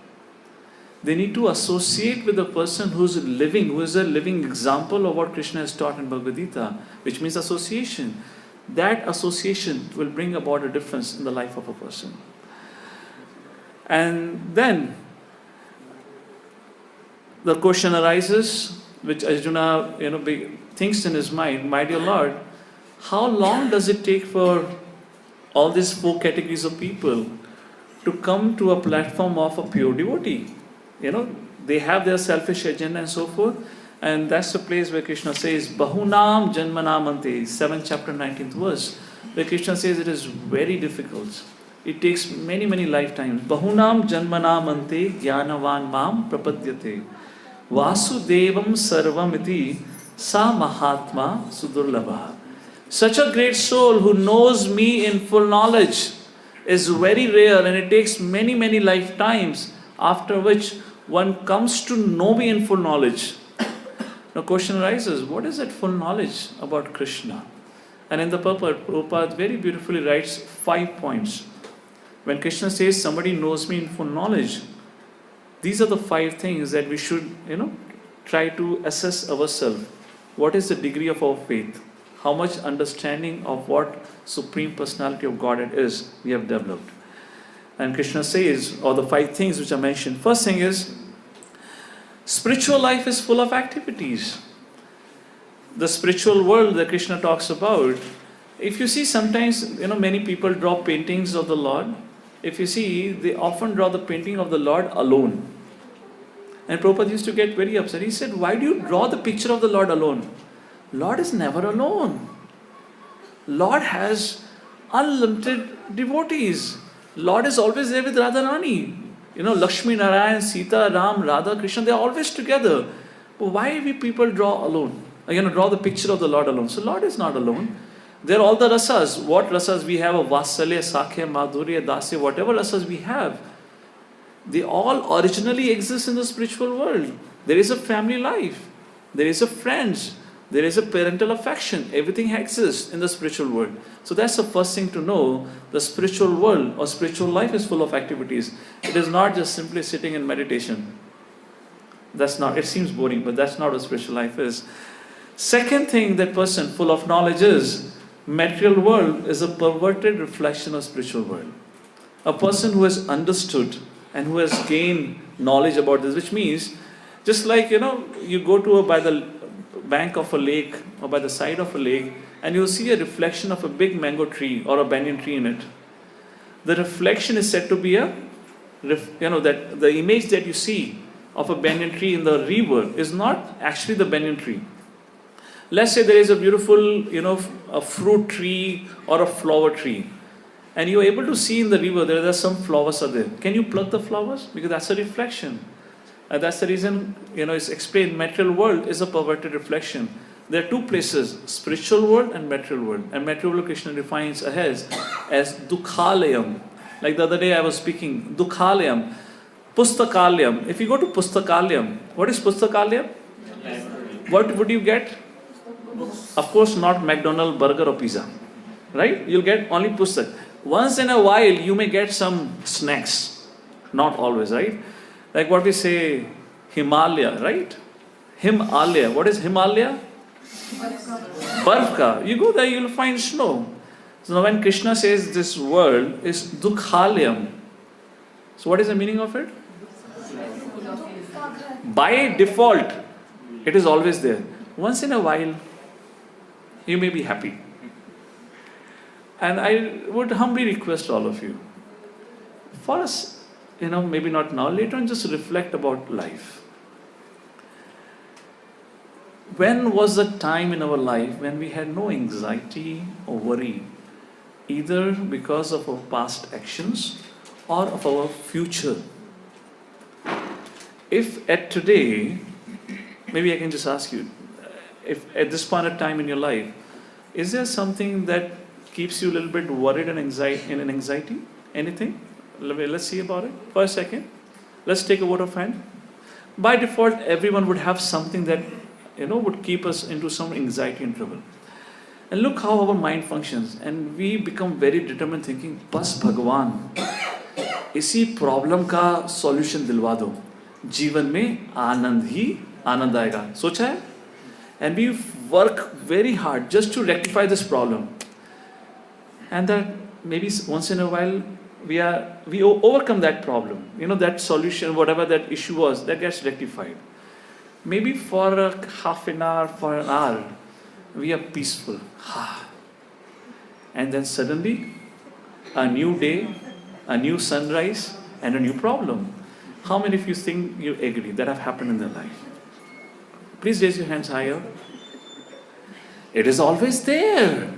They need to associate with a person who is a living example of what Krishna has taught in Bhagavad Gita, which means association. That association will bring about a difference in the life of a person. And then the question arises, which Arjuna thinks in his mind, my dear Lord, how long does it take for all these four categories of people to come to a platform of a pure devotee? They have their selfish agenda and so forth. And that's the place where Krishna says, Bahunam Janmanamante, 7th chapter, 19th verse, where Krishna says it is very difficult. It takes many, many lifetimes. Bahunam Janmanamante Jnanavan Mam Prapadyate Vasudevam Sarvamiti Sa Mahatma Sudurlabha. Such a great soul who knows me in full knowledge is very rare, and it takes many, many lifetimes, after which one comes to know me in full knowledge. Now question arises, what is that full knowledge about Krishna? And in the purport, Prabhupada very beautifully writes 5 points. When Krishna says somebody knows me in full knowledge, these are the 5 things that we should, try to assess ourselves. What is the degree of our faith? How much understanding of what Supreme Personality of Godhead is we have developed. And Krishna says, or the 5 things which are mentioned. First thing is, spiritual life is full of activities. The spiritual world that Krishna talks about, if you see sometimes, many people draw paintings of the Lord. If you see, they often draw the painting of the Lord alone. And Prabhupada used to get very upset. He said, why do you draw the picture of the Lord alone? Lord is never alone. Lord has unlimited devotees. Lord is always there with Radharani. Lakshmi, Narayan, Sita, Ram, Radha, Krishna, they are always together. But why we people draw alone? Draw the picture of the Lord alone. So Lord is not alone. There are all the rasas. What rasas we have? Vasalya, Sakhya, Madhurya, Dasya, whatever rasas we have, they all originally exist in the spiritual world. There is a family life. There is a friends. There is a parental affection. Everything exists in the spiritual world. So that's the first thing to know. The spiritual world or spiritual life is full of activities. It is not just simply sitting in meditation. That's not, it seems boring, but that's not what spiritual life is. Second thing that person full of knowledge is, material world is a perverted reflection of spiritual world. A person who has understood and who has gained knowledge about this, which means, just like, you go to by the bank of a lake or by the side of a lake and you'll see a reflection of a big mango tree or a banyan tree in it. The reflection is said to be that the image that you see of a banyan tree in the river is not actually the banyan tree. Let's say there is a beautiful, a fruit tree or a flower tree, and you're able to see in the river there are some flowers are there. Can you pluck the flowers? Because that's a reflection. And that's the reason, it's explained material world is a perverted reflection. There are two places, spiritual world and material world. And material world Krishna defines as dukhalayam. Like the other day I was speaking, dukhalayam, pustakalayam. If you go to pustakalayam, what is pustakalayam? What would you get? Of course not McDonald's burger or pizza. Right? You'll get only pustak. Once in a while you may get some snacks. Not always, right? Like what we say, Himalaya, right? Himalaya. What is Himalaya? Barfka. You go there, you'll find snow. So now when Krishna says this world is dukhalayam, so what is the meaning of it? By default, it is always there. Once in a while, you may be happy. And I would humbly request all of you, for us, maybe not now, later on, just reflect about life. When was the time in our life when we had no anxiety or worry, either because of our past actions or of our future? If at today, maybe I can just ask you, if at this point of time in your life, is there something that keeps you a little bit worried and anxiety? Anything? Let's see about it for a second. Let's take a vote of hand. By default, everyone would have something that would keep us into some anxiety and trouble. And look how our mind functions, and we become very determined, thinking, "Bas Bhagwan, इसी problem का solution दिलवा दो, जीवन में आनंद आएगा." सोचा है? And we work very hard just to rectify this problem. And that maybe once in a while we overcome that problem. That solution, whatever that issue was, that gets rectified. Maybe for a half an hour, for an hour, we are peaceful. And then suddenly, a new day, a new sunrise, and a new problem. How many of you think you agree that have happened in their life? Please raise your hands higher. It is always there.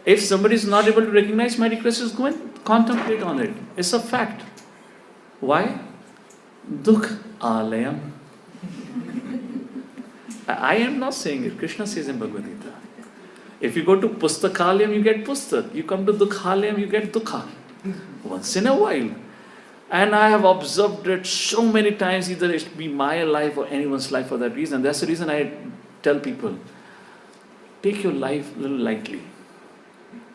If somebody is not able to recognize, my request is go and contemplate on it. It's a fact. Why? Dukh alayam. I am not saying it. Krishna says in Bhagavad Gita. If you go to Pustakalayam, you get Pustak. You come to Dukhalayam, you get Dukha. Once in a while. And I have observed it so many times, either it be my life or anyone's life for that reason. That's the reason I tell people, take your life a little lightly.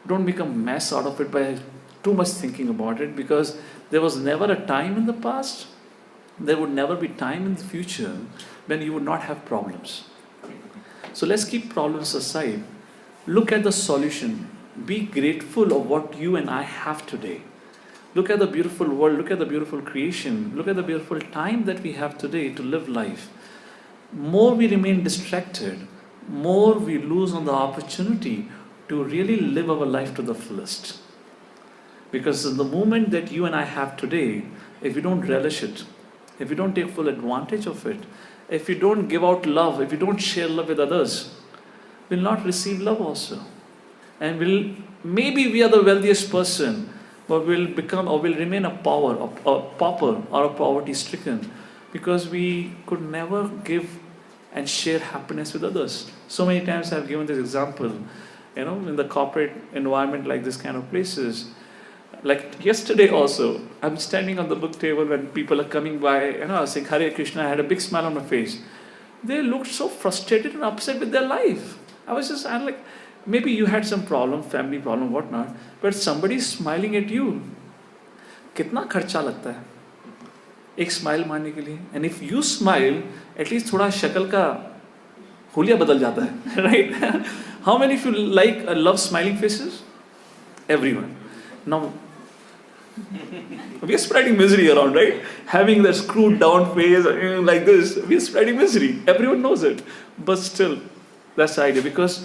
Don't make a mess out of it by too much thinking about it, because there was never a time in the past, there would never be time in the future when you would not have problems. So let's keep problems aside. Look at the solution. Be grateful of what you and I have today. Look at the beautiful world, look at the beautiful creation, look at the beautiful time that we have today to live life. More we remain distracted, more we lose on the opportunity to really live our life to the fullest. Because in the moment that you and I have today, if we don't relish it, if we don't take full advantage of it, if we don't give out love, if we don't share love with others, we'll not receive love also. And maybe we are the wealthiest person, but we'll remain a pauper or a poverty stricken, because we could never give and share happiness with others. So many times I've given this example, in the corporate environment like this kind of places. Like yesterday also, I'm standing on the book table when people are coming by, I was saying Hare Krishna, I had a big smile on my face. They looked so frustrated and upset with their life. I'm like, maybe you had some problem, family problem, whatnot, but somebody is smiling at you. कितना खर्चा लगता है एक smile मारने के लिए? And if you smile at least थोड़ा शक्ल का हुलिया बदल जाता है, right? How many of you like love smiling faces? Everyone. Now we are spreading misery around, right? Having that screwed down face like this, we are spreading misery. Everyone knows it, but still, that's the idea, because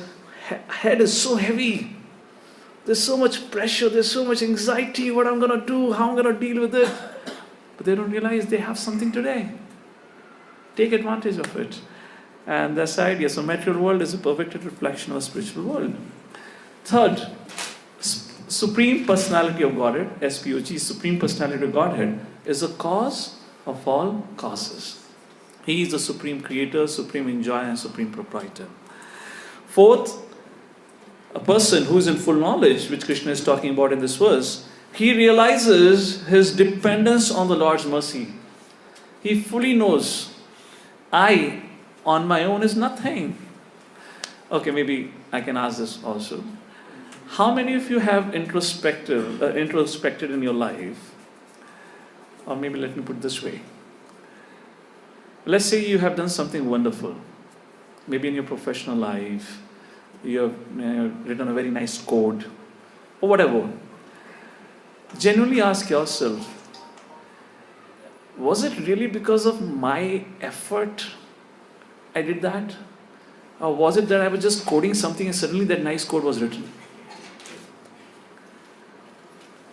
head is so heavy. There's so much pressure, there's so much anxiety, what I'm going to do, how I'm going to deal with it. But they don't realize they have something today. Take advantage of it. And that's the idea. So material world is a perfected reflection of a spiritual world. Third, Supreme Personality of Godhead, SPOG, Supreme Personality of Godhead, is the cause of all causes. He is the Supreme Creator, Supreme Enjoyer, and Supreme Proprietor. Fourth, a person who is in full knowledge, which Krishna is talking about in this verse, he realizes his dependence on the Lord's mercy. He fully knows, I on my own is nothing. Okay, maybe I can ask this also. How many of you have introspected in your life? Or maybe let me put it this way. Let's say you have done something wonderful. Maybe in your professional life, you have written a very nice code, or whatever. Genuinely ask yourself, was it really because of my effort I did that? Or was it that I was just coding something and suddenly that nice code was written?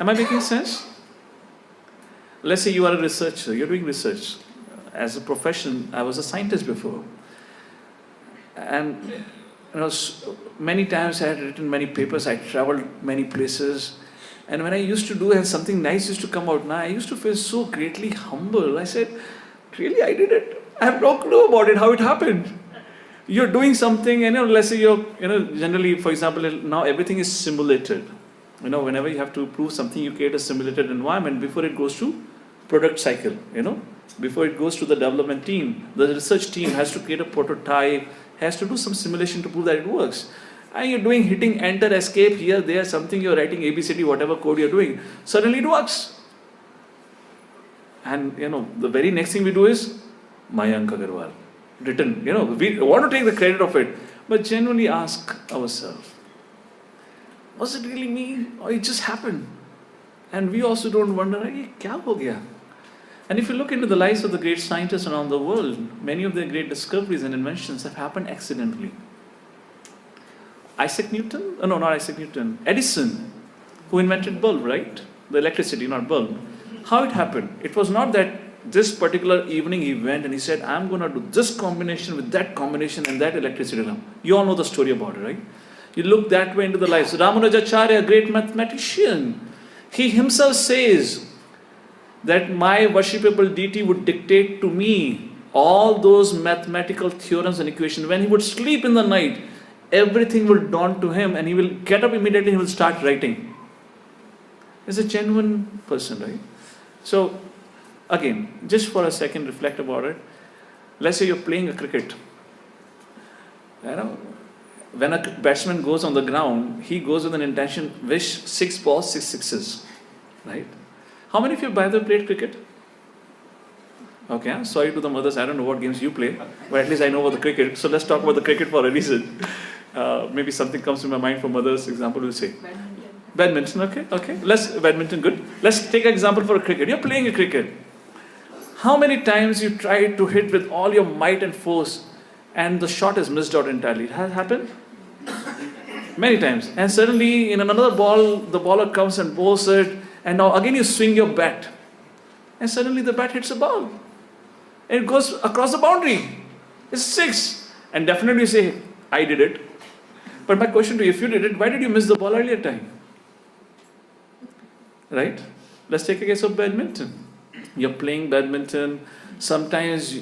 Am I making sense? Let's say you are a researcher, you're doing research. As a profession, I was a scientist before. And many times I had written many papers, I traveled many places. And when I used to do and something nice used to come out, now I used to feel so greatly humble. I said, really, I did it. I have no clue about it, how it happened. You're doing something, and let's say generally, for example, now everything is simulated. Whenever you have to prove something, you create a simulated environment before it goes to product cycle, Before it goes to the development team, the research team has to create a prototype, has to do some simulation to prove that it works. And you're hitting enter, escape, here, there, something, you're writing ABCD, whatever code you're doing. Suddenly it works. And, the very next thing we do is, Mayank Agarwal, written, we want to take the credit of it. But genuinely ask ourselves, was it really me? Or it just happened? And we also don't wonder, kya ho gaya? And if you look into the lives of the great scientists around the world, many of their great discoveries and inventions have happened accidentally. Edison, who invented bulb, right? The electricity, not bulb. How it happened? It was not that this particular evening he went and he said, I'm going to do this combination with that combination and that electricity lamp. You all know the story about it, right? You look that way into the lives. Ramanujacharya, a great mathematician, he himself says that my worshipable deity would dictate to me all those mathematical theorems and equations. When he would sleep in the night, everything will dawn to him and he will get up immediately and he will start writing. He's a genuine person, right? So, again, just for a second, reflect about it. Let's say you're playing a cricket. When a batsman goes on the ground, he goes with an intention, wish 6 balls, 6 sixes, right? How many of you, by the way, played cricket? Okay, I'm sorry to the mothers, I don't know what games you play, but at least I know about the cricket. So let's talk about the cricket for a reason. Maybe something comes to my mind for mothers, example we'll say. Badminton, okay. Badminton, good. Let's take an example for a cricket. You're playing a cricket. How many times you try to hit with all your might and force and the shot is missed out entirely? It has happened? Many times. And suddenly in another ball, the bowler comes and bowls it, and now again you swing your bat. And suddenly the bat hits a ball. And it goes across the boundary. It's 6. And definitely you say, I did it. But my question to you, if you did it, why did you miss the ball earlier time? Right? Let's take a case of badminton. You're playing badminton. Sometimes,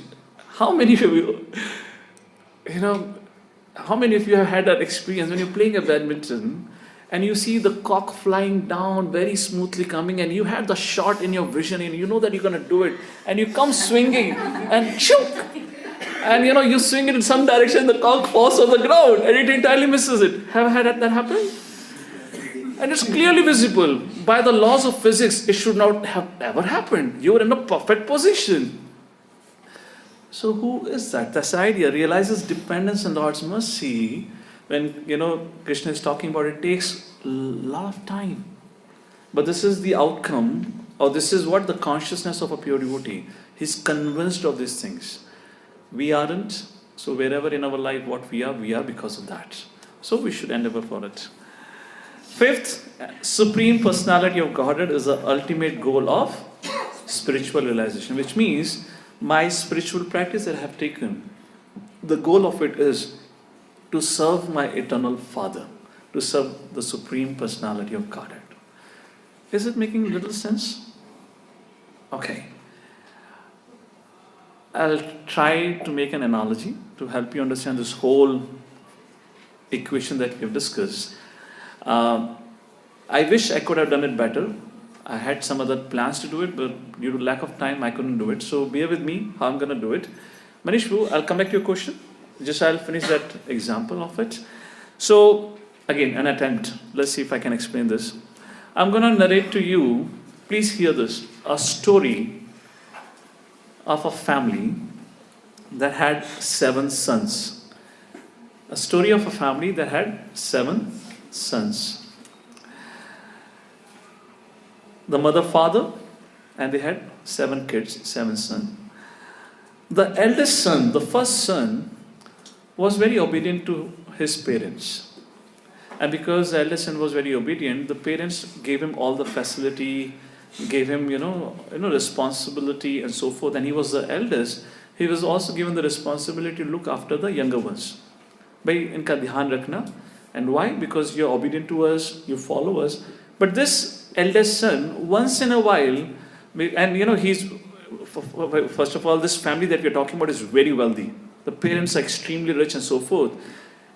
how many of you, you know, how many of you have had that experience when you're playing a badminton and you see the cock flying down very smoothly coming and you have the shot in your vision and you know that you're going to do it and you come swinging and choke and you swing it in some direction, the cock falls on the ground and it entirely misses it. Have had that happen? And it's clearly visible. By the laws of physics, it should not have ever happened. You were in a perfect position. So who is that? This idea realizes dependence on Lord's mercy. When Krishna is talking about it, takes a lot of time. But this is the outcome, or this is what the consciousness of a pure devotee. He's convinced of these things. We aren't. So wherever in our life what we are because of that. So we should endeavor for it. Fifth, Supreme Personality of Godhead is the ultimate goal of spiritual realization, which means my spiritual practice that I have taken, the goal of it is to serve my eternal Father, to serve the Supreme Personality of Godhead. Is it making little sense? Okay. I'll try to make an analogy to help you understand this whole equation that we have discussed. I wish I could have done it better. I had some other plans to do it, but due to lack of time, I couldn't do it. So bear with me how I'm going to do it. Manish, I'll come back to your question. I'll finish that example of it. So, again, an attempt. Let's see if I can explain this. I'm going to narrate to you, please hear this, a story of a family that had 7 sons. A story of a family that had 7 sons. The mother, father, and they had 7 kids, 7 sons. The eldest son, the first son, was very obedient to his parents. And because the eldest son was very obedient, the parents gave him all the facility, gave him, responsibility and so forth. And he was the eldest. He was also given the responsibility to look after the younger ones. Bhai, inka dhyan rakhna. And why? Because you're obedient to us, you follow us. But this eldest son, once in a while, and he's, first of all, this family that we're talking about is very wealthy. The parents are extremely rich and so forth.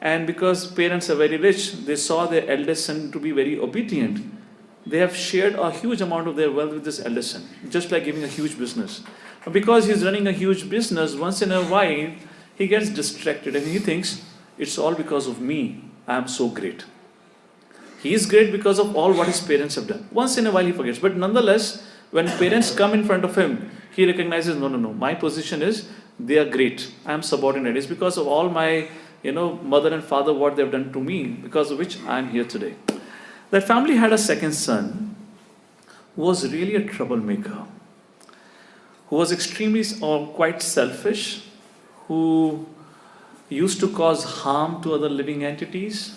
And because parents are very rich, they saw their eldest son to be very obedient. They have shared a huge amount of their wealth with this eldest son, just like giving a huge business. But because he's running a huge business, once in a while, he gets distracted and he thinks, it's all because of me. I am so great. He is great because of all what his parents have done. Once in a while he forgets. But nonetheless, when parents come in front of him, he recognizes, no, my position is, they are great. I am subordinate. It's because of all my, mother and father, what they have done to me, because of which I am here today. That family had a second son who was really a troublemaker, who was extremely or quite selfish, who used to cause harm to other living entities.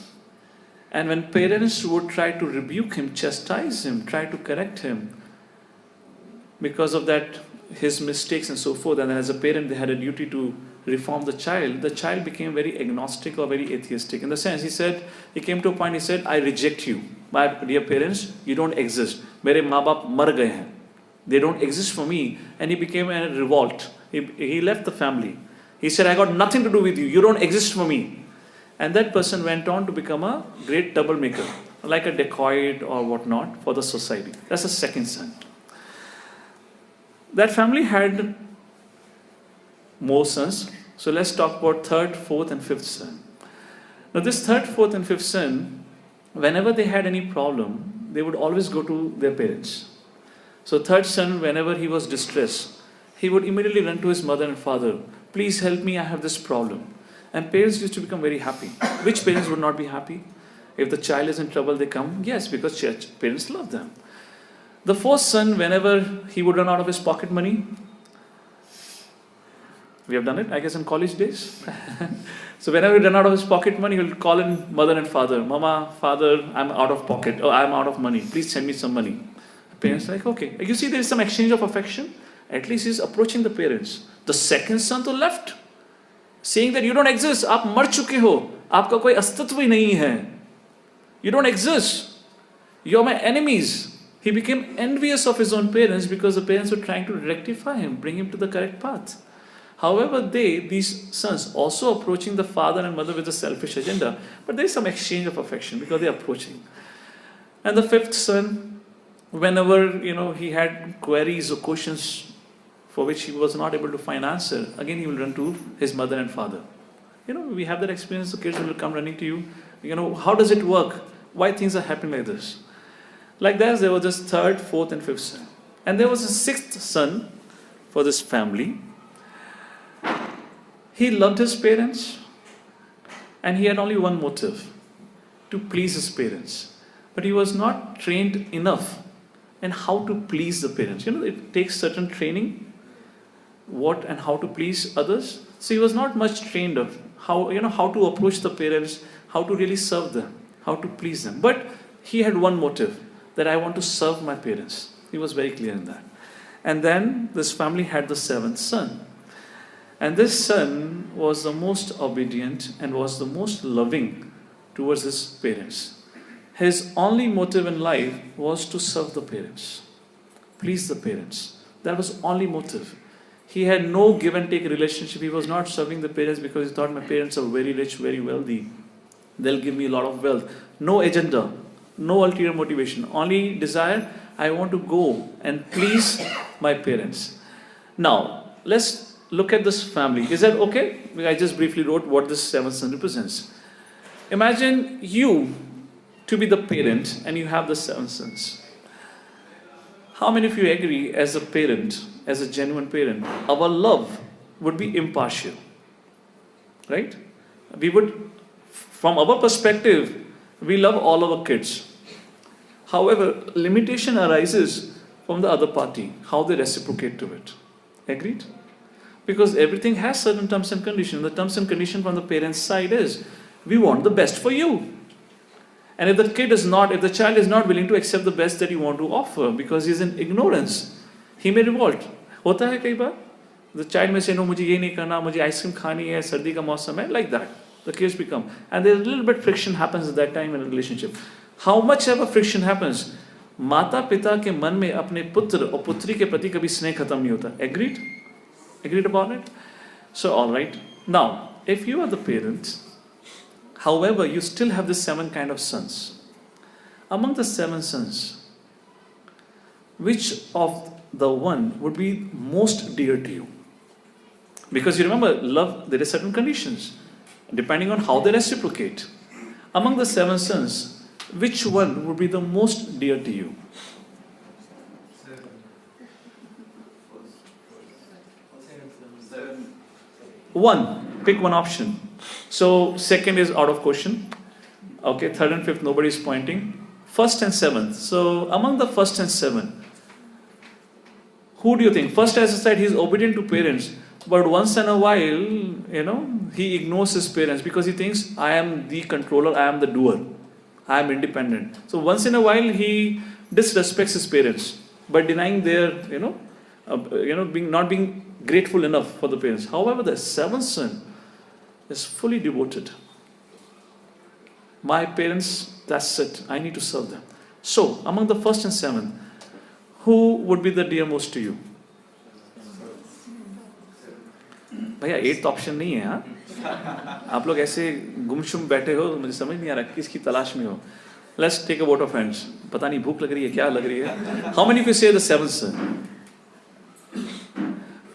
And when parents would try to rebuke him, chastise him, try to correct him, because of that, his mistakes and so forth, and then as a parent they had a duty to reform the child became very agnostic or very atheistic. In the sense, he came to a point, he said, I reject you. My dear parents, you don't exist. Mere maa baap mar gaye hain. They don't exist for me. And he became a revolt. He left the family. He said, I got nothing to do with you. You don't exist for me. And that person went on to become a great troublemaker, like a dacoit or whatnot for the society. That's the second son. That family had more sons. So let's talk about third, fourth, and fifth son. Now this third, fourth, and fifth son, whenever they had any problem, they would always go to their parents. So third son, whenever he was distressed, he would immediately run to his mother and father. Please help me, I have this problem. And parents used to become very happy. Which parents would not be happy? If the child is in trouble, they come. Yes, because parents love them. The fourth son, whenever he would run out of his pocket money, we have done it, I guess, in college days. So whenever he ran out of his pocket money, he will call in mother and father. Mama, father, I'm out of pocket. Oh, I'm out of money. Please send me some money. The parents are like, okay. You see, there is some exchange of affection. At least he's approaching the parents. The second son to the left, saying that you don't exist. आप मर चुके हो. आपका कोई अस्तित्व ही नहीं है. You don't exist. You are my enemies. He became envious of his own parents because the parents were trying to rectify him, bring him to the correct path. However, these sons, also approaching the father and mother with a selfish agenda, but there is some exchange of affection because they are approaching. And the fifth son, whenever he had queries or questions for which he was not able to find answer, again he will run to his mother and father. We have that experience. The kids will come running to you. How does it work? Why things are happening like this? Like that, there was this third, fourth, and fifth son, and there was a sixth son for this family. He loved his parents, and he had only one motive: to please his parents. But he was not trained enough in how to please the parents. It takes certain training, what and how to please others. So he was not much trained of how to approach the parents, how to really serve them, how to please them. But he had one motive, that I want to serve my parents. He was very clear in that. And then this family had the seventh son. And this son was the most obedient and was the most loving towards his parents. His only motive in life was to serve the parents, please the parents. That was only motive. He had no give and take relationship. He was not serving the parents because he thought my parents are very rich, very wealthy. They'll give me a lot of wealth. No agenda, no ulterior motivation. Only desire, I want to go and please my parents. Now, let's look at this family. Is that okay? I just briefly wrote what this seventh son represents. Imagine you to be the parent and you have the seven sons. How many of you agree, as a parent, as a genuine parent, our love would be impartial? Right? We would, from our perspective, we love all our kids. However, limitation arises from the other party, how they reciprocate to it. Agreed? Because everything has certain terms and conditions. The terms and condition from the parent's side is, we want the best for you. And if the child is not willing to accept the best that you want to offer because he is in ignorance, he may revolt. होता है कई बार. The child may say, no, मुझे ये नहीं करना, मुझे ice cream खानी है, सर्दी का मौसम है, like that. The kids become. And there's a little bit friction happens at that time in a relationship. How much ever friction happens, माता पिता के मन में अपने पुत्र और पुत्री के प्रति कभी स्नेह खत्म नहीं होता. Agreed? Agreed about it? So, all right. Now, if you are the parent, however, you still have the seven kind of sons. Among the seven sons, which of the one would be most dear to you? Because you remember, love, there are certain conditions, depending on how they reciprocate. Among the seven sons, which one would be the most dear to you? One. Pick one option. So, second is out of question. Okay, third and fifth, nobody is pointing. First and seventh. So, among the first and seventh, who do you think? First, as I said, he is obedient to parents. But once in a while, he ignores his parents because he thinks, I am the controller, I am the doer. I am independent. So, once in a while, he disrespects his parents by denying their, not being grateful enough for the parents. However, the seventh son is fully devoted. My parents, that's it. I need to serve them. So, among the first and seventh, who would be the dearmost to you? भैया eighth option नहीं है. हाँ, आप लोग ऐसे गुमशुम बैठे हो, मुझे समझ नहीं आ रहा किसकी तलाश में हो. Let's take a vote of hands. पता नहीं भूख लग रही है, क्या लग रही है. How many of you say the seventh son?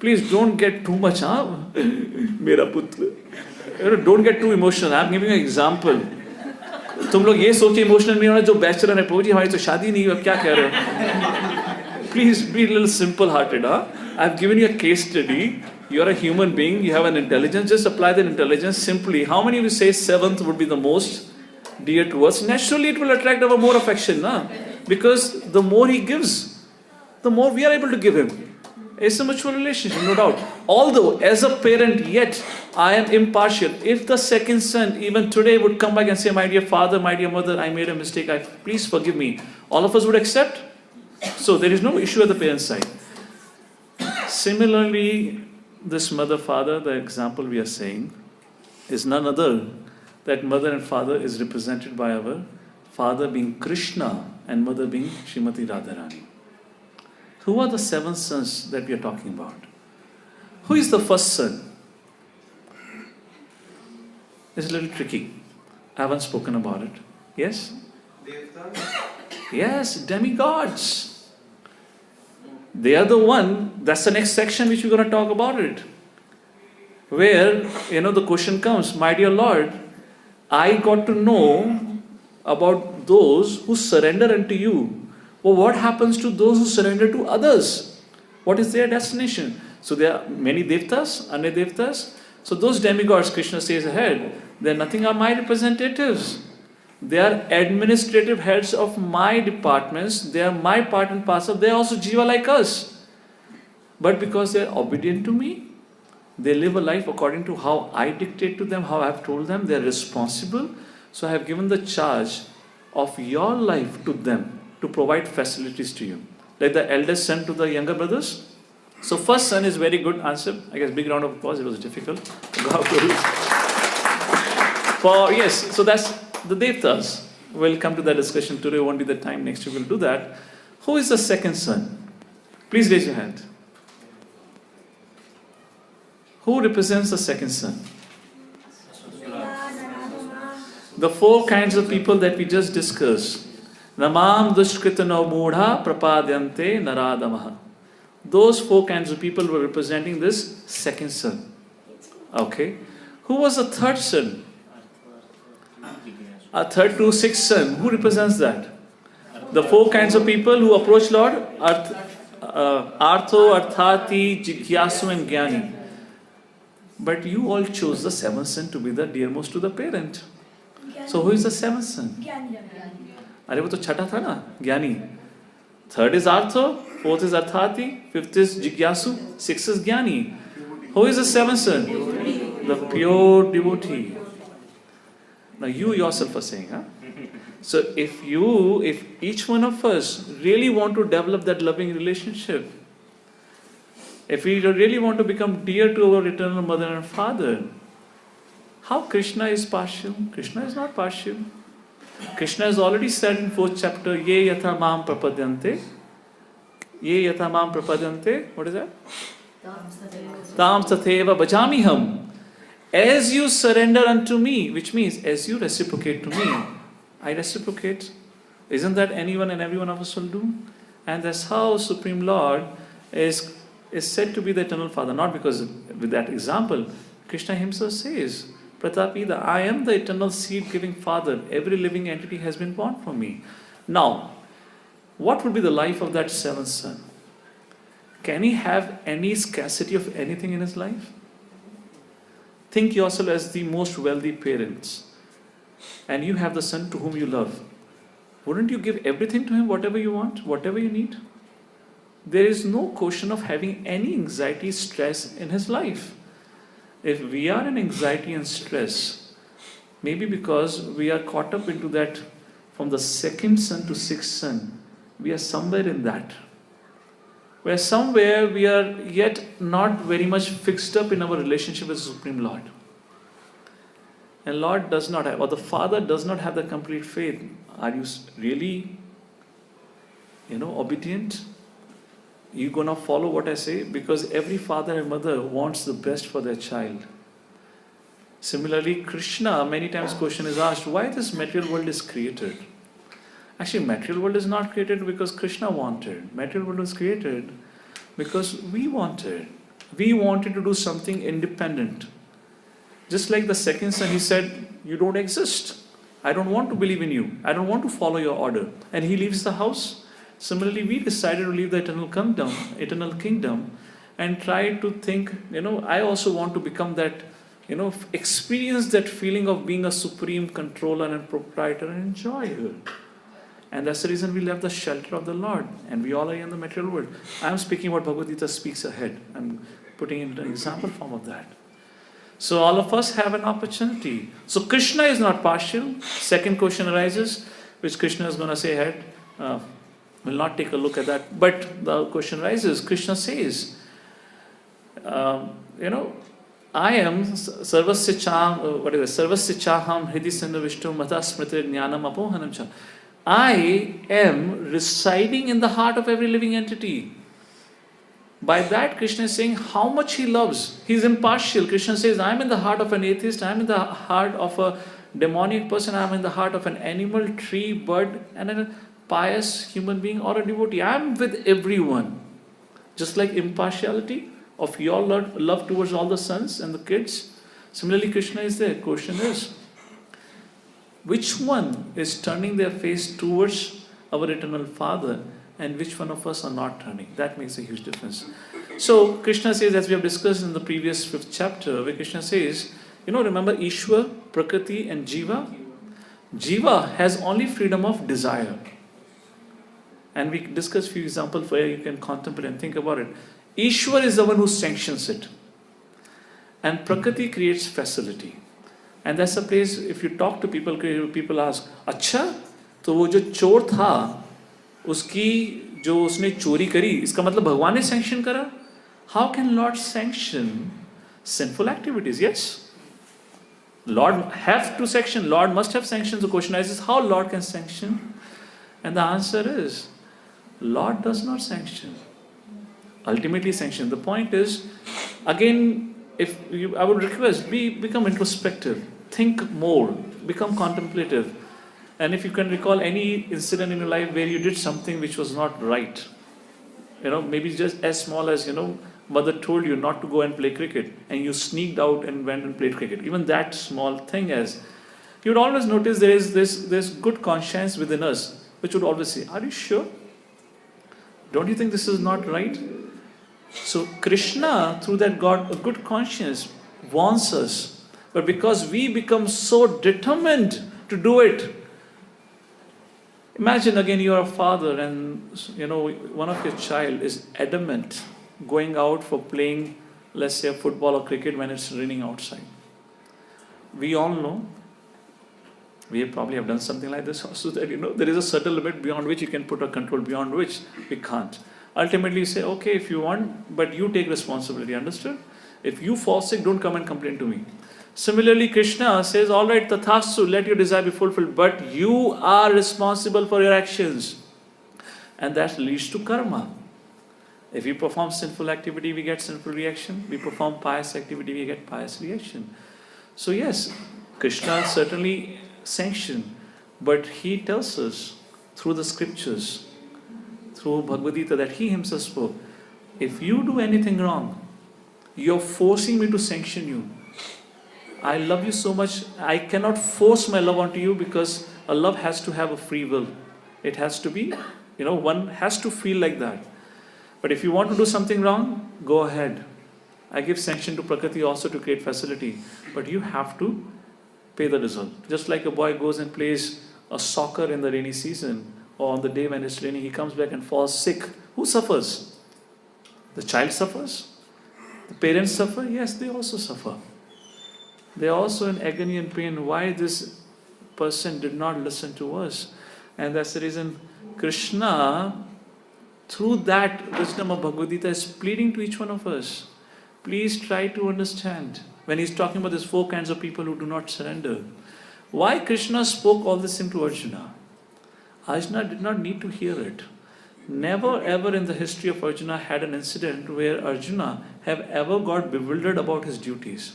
Please don't get too much, मेरा पुत्र. Don't get too emotional. I'm giving you an example. तुम लोग ये सोच के इमोशनल नहीं होना जो बैचलर है, प्रभु जी हमारी तो शादी नहीं हुई, अब क्या कह रहे हो. Please be a little simple hearted. I've given you a case study. You're a human being, you have an intelligence, just apply that intelligence simply. How many of you say seventh would be the most dear to us? Naturally it will attract our more affection, because the more he gives, the more we are able to give him. It's a mutual relationship, no doubt. Although, as a parent, yet I am impartial. If the second son, even today, would come back and say, my dear father, my dear mother, I made a mistake, please forgive me, all of us would accept. So there is no issue at the parent's side. Similarly, this mother, father, the example we are saying, is none other that mother and father is represented by our father being Krishna and mother being Srimati Radharani. Who are the seven sons that we are talking about? Who is the first son? It's a little tricky. I haven't spoken about it. Yes? Yes, demigods. They are the one, that's the next section which we're going to talk about it. Where, the question comes, my dear Lord, I got to know about those who surrender unto you. Well, what happens to those who surrender to others? What is their destination? So there are many devtas, anya devtas. So those demigods, Krishna says ahead, they are nothing are my representatives. They are administrative heads of my departments. They are my part and parcel. They are also jiva like us. But because they are obedient to me, they live a life according to how I dictate to them, how I have told them. They are responsible. So I have given the charge of your life to them to provide facilities to you. Like the eldest son to the younger brothers. So first son is very good answer. I guess big round of applause. It was difficult. So that's the devtas. We'll come to that discussion today. Won't be the time. Next week we'll do that. Who is the second son? Please raise your hand. Who represents the second son? The four kinds of people that we just discussed. Namam dushkritano mudha prapadyante naradamaha. Those four kinds of people were representing this second son. Okay. Who was the third son? A third to sixth son. Who represents that? The four kinds of people who approach Lord. Artho, Arthati, Jigyasu and Jnani. But you all chose the seventh son to be the dearmost to the parent. So who is the seventh son? अरे वो तो छठा था ना, ज्ञानी. Third is Artho, fourth is Arthati, fifth is Jigyasu, sixth is Jnani. Who is the seventh son? The pure devotee. Now you yourself are saying, huh? So if each one of us really want to develop that loving relationship, if we really want to become dear to our eternal mother and father, how Krishna is partial? Krishna is not partial. Krishna has already said in 4th chapter, Ye yatha mam prapadyante. Ye yatha mam prapadyante. What is that? Tam satheva bhajamiham. As you surrender unto me, which means as you reciprocate to me, I reciprocate. Isn't that anyone and every one of us will do? And that's how Supreme Lord is said to be the eternal Father. Not because with that example, Krishna himself says, Pratapida, I am the eternal seed-giving Father. Every living entity has been born from me. Now, what would be the life of that seventh son? Can he have any scarcity of anything in his life? Think yourself as the most wealthy parents, and you have the son to whom you love. Wouldn't you give everything to him, whatever you want, whatever you need? There is no question of having any anxiety, stress in his life. If we are in anxiety and stress, maybe because we are caught up into that from the second son to sixth son, we are somewhere in that. Where somewhere we are yet not very much fixed up in our relationship with the Supreme Lord. And Lord does not have, or the Father does not have the complete faith. Are you really, obedient? You gonna follow what I say? Because every father and mother wants the best for their child. Similarly, Krishna, many times question is asked, why this material world is created? Actually, material world is not created because Krishna wanted. Material world was created because we wanted. We wanted to do something independent. Just like the second son, he said, you don't exist. I don't want to believe in you. I don't want to follow your order. And he leaves the house. Similarly, we decided to leave the eternal kingdom and try to think, I also want to become that, experience that feeling of being a supreme controller and proprietor and enjoy it. And that's the reason we left the shelter of the Lord. And we all are in the material world. I'm speaking what Bhagavad Gita speaks ahead. I'm putting in an example form of that. So all of us have an opportunity. So Krishna is not partial. Second question arises, which Krishna is going to say ahead. We'll not take a look at that. But the question arises, Krishna says, I am sarvasya chaham hridi sandhu vishnu mata smriti jnanam apohanam cha. I am residing in the heart of every living entity. By that, Krishna is saying how much he loves. He's impartial. Krishna says, I'm in the heart of an atheist, I'm in the heart of a demonic person, I'm in the heart of an animal, tree, bird, and a pious human being or a devotee. I'm with everyone. Just like impartiality of your love towards all the sons and the kids, similarly Krishna is there. Question is, which one is turning their face towards our eternal Father and which one of us are not turning? That makes a huge difference. So Krishna says, as we have discussed in the previous 5th chapter, where Krishna says, remember Ishwar, Prakriti and Jiva? Jiva has only freedom of desire. And we discussed a few examples where you can contemplate and think about it. Ishwar is the one who sanctions it. And Prakriti creates facility. And that's a place, if you talk to people, people ask, अच्छा, तो वो जो चोर था, उसकी जो उसने चोरी करी, इसका मतलब भगवान ने sanction करा? How can Lord sanction sinful activities? Yes. Lord have to sanction. Lord must have sanctions. The question is how Lord can sanction? And the answer is, Lord does not sanction. Ultimately sanction. The point is, again, I would request, become introspective, think more, become contemplative. And if you can recall any incident in your life where you did something which was not right, maybe just as small as, mother told you not to go and play cricket and you sneaked out and went and played cricket. Even that small thing as, you would always notice there is this good conscience within us which would always say, are you sure? Don't you think this is not right? So Krishna, through that good conscience, wants us. But because we become so determined to do it, imagine again you are a father and one of your child is adamant going out for playing, let's say, football or cricket when it's raining outside. We all know, we probably have done something like this also, that there is a certain limit beyond which you can put a control, beyond which we can't. Ultimately you say, okay, if you want, but you take responsibility, understood? If you fall sick, don't come and complain to me. Similarly, Krishna says, all right, tathastu, let your desire be fulfilled, but you are responsible for your actions. And that leads to karma. If we perform sinful activity, we get sinful reaction. We perform pious activity, we get pious reaction. So yes, Krishna certainly sanctioned, but he tells us through the scriptures, through Bhagavad Gita, that he himself spoke, if you do anything wrong, you're forcing me to sanction you. I love you so much, I cannot force my love onto you, because a love has to have a free will. It has to be, one has to feel like that. But if you want to do something wrong, go ahead. I give sanction to Prakriti also to create facility. But you have to pay the result. Just like a boy goes and plays a soccer in the rainy season, or on the day when it's raining, he comes back and falls sick. Who suffers? The child suffers? The parents suffer? Yes, they also suffer. They are also in agony and pain. Why this person did not listen to us? And that's the reason Krishna, through that wisdom of Bhagavad Gita, is pleading to each one of us. Please try to understand. When he's talking about these 4 kinds of people who do not surrender, why Krishna spoke all this thing to Arjuna? Arjuna did not need to hear it. Never ever in the history of Arjuna had an incident where Arjuna have ever got bewildered about his duties.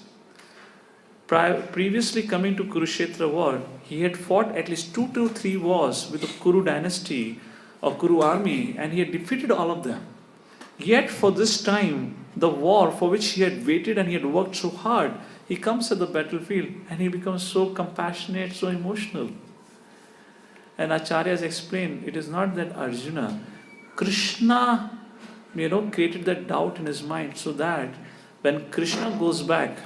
Previously coming to Kurukshetra war, he had fought at least 2 to 3 wars with the Kuru dynasty or Kuru army, and he had defeated all of them. Yet for this time, the war for which he had waited and he had worked so hard, he comes at the battlefield and he becomes so compassionate, so emotional. And Acharyas explained, it is not that Arjuna, Krishna, created that doubt in his mind, so that when Krishna goes back,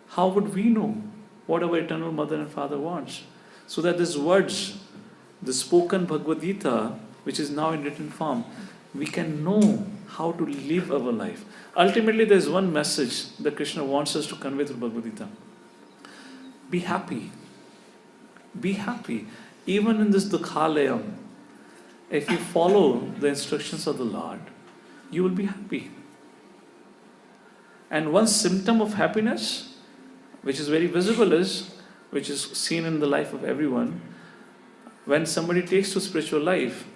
how would we know what our eternal mother and father wants? So that these words, the spoken Bhagavad Gita, which is now in written form, we can know how to live our life. Ultimately, there is one message that Krishna wants us to convey through Bhagavad Gita. Be happy. Be happy. Even in this Dukhalayam, if you follow the instructions of the Lord, you will be happy. And one symptom of happiness, which is very visible, which is seen in the life of everyone, when somebody takes to spiritual life,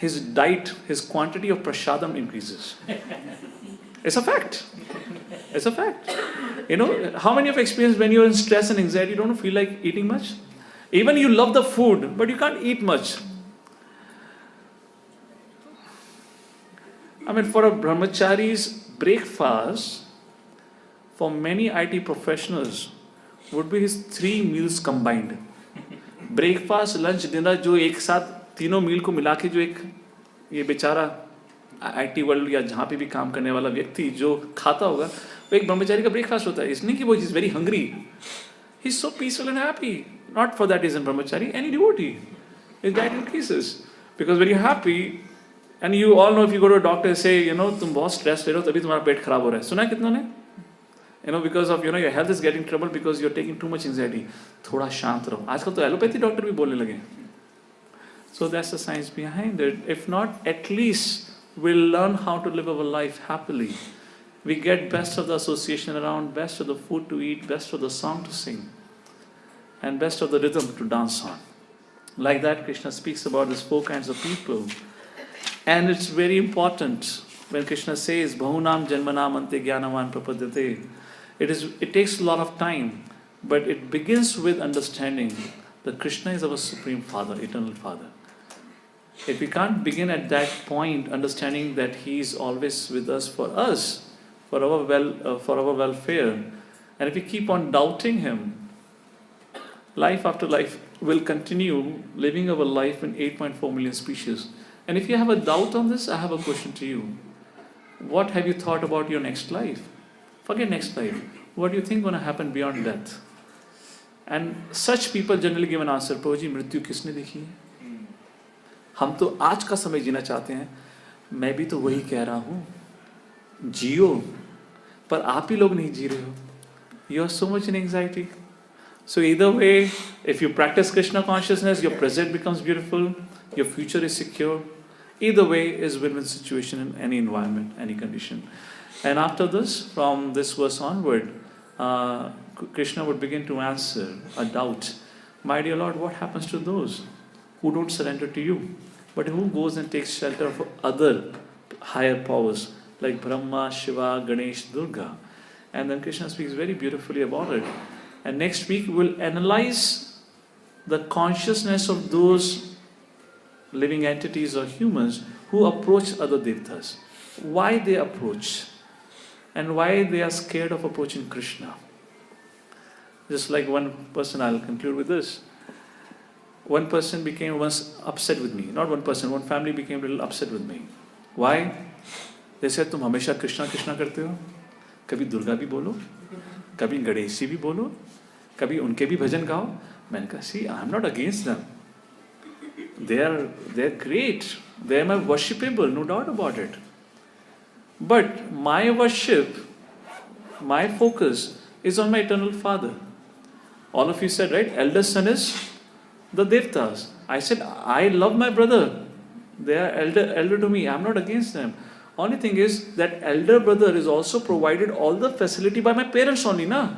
his diet, his quantity of prashadam increases. It's a fact. It's a fact. How many of you experienced when you're in stress and anxiety, you don't feel like eating much? Even you love the food, but you can't eat much. For a brahmachari's breakfast, for many IT professionals, would be his 3 meals combined. Breakfast, lunch, dinner, जो एक साथ तीनों मील को मिला के जो एक ये बेचारा IT वर्ल्ड या जहाँ पे भी काम करने वाला व्यक्ति जो खाता होगा, वो एक ब्रह्मचारी का ब्रेकफास्ट होता है. इसलिए कि वो is very hungry. He is so peaceful and happy. Not for that reason brahmachari, any devotee, his diet increases. Because when you're happy, and you all know if you go to a doctor and say, तुम बहुत stress ले रहे हो तभी तुम्हारा पेट खराब हो रहा है. सुना है कितनों ने? Because of, your health is getting trouble because you're taking too much anxiety. थोड़ा शांत रहो. आजकल तो एलोपैथी डॉक्टर भी बोलने लगे. So that's the science behind it. If not, at least we'll learn how to live our life happily. We get best of the association around, best of the food to eat, best of the song to sing, and best of the rhythm to dance on. Like that, Krishna speaks about these 4 kinds of people. And it's very important when Krishna says, Bahunam Janmanam Ante Jnanavan Prapadyate. It takes a lot of time, but it begins with understanding that Krishna is our Supreme Father, Eternal Father. If we can't begin at that point, understanding that He is always with us, for our welfare, and if we keep on doubting Him, life after life will continue living our life in 8.4 million species. And if you have a doubt on this, I have a question to you. What have you thought about your next life? Forget next life. What do you think is going to happen beyond death? And such people generally give an answer, Prabhu ji, मृत्यु किसने देखी है? हम तो आज का समय जीना चाहते हैं. मैं भी तो वही कह रहा हूँ, जियो, पर आप ही लोग नहीं जी रहे हो. You are so much in anxiety. So either way, if you practice Krishna consciousness, your present becomes beautiful, your future is secure. Either way is win-win situation in any environment, any condition. And after this, from this verse onward, Krishna would begin to answer a doubt. My dear Lord, what happens to those who don't surrender to you, but who goes and takes shelter of other higher powers like Brahma, Shiva, Ganesh, Durga? And then Krishna speaks very beautifully about it. And next week we'll analyze the consciousness of those living entities or humans who approach other devtas. Why they approach, and why they are scared of approaching Krishna. Just like one person, I'll conclude with this. One person became once upset with me. Not one person, one family became a little upset with me. Why? They said, तुम हमेशा कृष्णा कृष्णा करते हो, कभी दुर्गा भी बोलो, कभी गणेश जी भी बोलो, कभी उनके भी भजन गाओ. मैंने कहा, see, I'm not against them. They're great. They're my worshipable, no doubt about it. But my worship, my focus is on my eternal Father. All of you said, right? Eldest son is the Devtas. I said, I love my brother. They are elder to me. I'm not against them. Only thing is that elder brother is also provided all the facility by my parents only, na?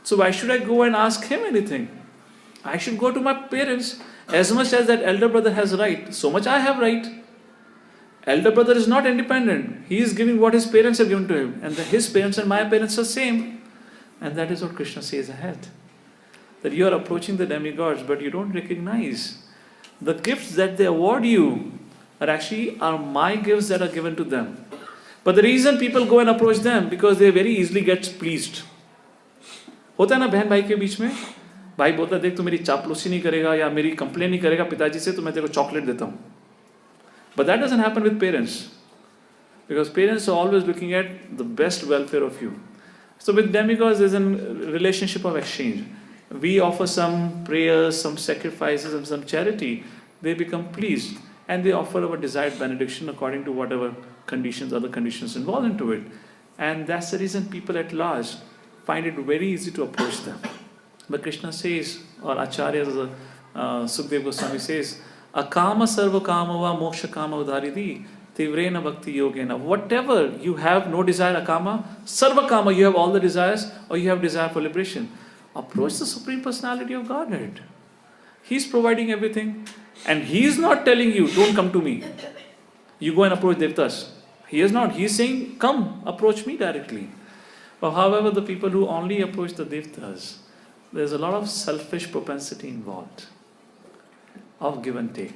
So why should I go and ask him anything? I should go to my parents. As much as that elder brother has right, so much I have right. Elder brother is not independent. He is giving what his parents have given to him. And his parents and my parents are same. And that is what Krishna says ahead. That you are approaching the demigods, but you don't recognize the gifts that they award you are my gifts that are given to them. But the reason people go and approach them, because they very easily get pleased. होता है ना बहन भाई के बीच में, भाई बोलता देख तू मेरी चापलूसी नहीं करेगा या मेरी कंप्लेन नहीं करेगा पिताजी से, तो मैं तेरे को चॉकलेट देता हूँ. But that doesn't happen with parents, because parents are always looking at the best welfare of you. So with demigods, there's a relationship of exchange. We offer some prayers, some sacrifices, and some charity. They become pleased, and they offer our desired benediction according to whatever conditions, other conditions involved into it. And that's the reason people at large find it very easy to approach them. But Krishna says, or Acharya Sukdev Goswami says, Akama sarva kamava moksha kama udharidi tivrena bhakti yogena. Whatever you have, no desire akama, sarva kama, you have all the desires, or you have desire for liberation. Approach the Supreme Personality of Godhead. He's providing everything. And he is not telling you, don't come to me. You go and approach devtas. He is not. He is saying, come, approach me directly. But however, the people who only approach the devtas, there's a lot of selfish propensity involved of give and take.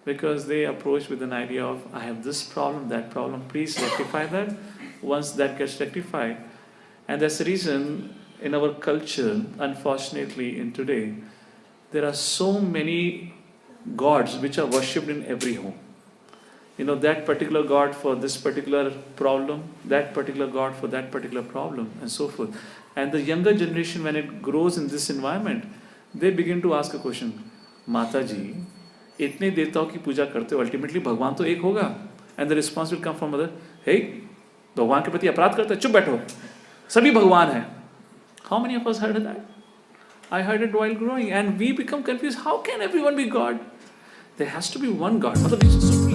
Because they approach with an idea of, I have this problem, that problem, please rectify that. Once that gets rectified, and that's the reason in our culture, unfortunately in today, there are so many gods which are worshipped in every home. You know, that particular god for this particular problem, that particular god for that particular problem, and so forth. And the younger generation, when it grows in this environment, they begin to ask a question, Mata ji, इतने देवताओं की पूजा करते हो, ultimately भगवान तो एक होगा. And the response will come from mother, हे भगवान के प्रति अपराध करते, चुप बैठो, सभी भगवान है. How many of us heard that? I heard it while growing, and we become confused. How can everyone be God? There has to be one God. मतलब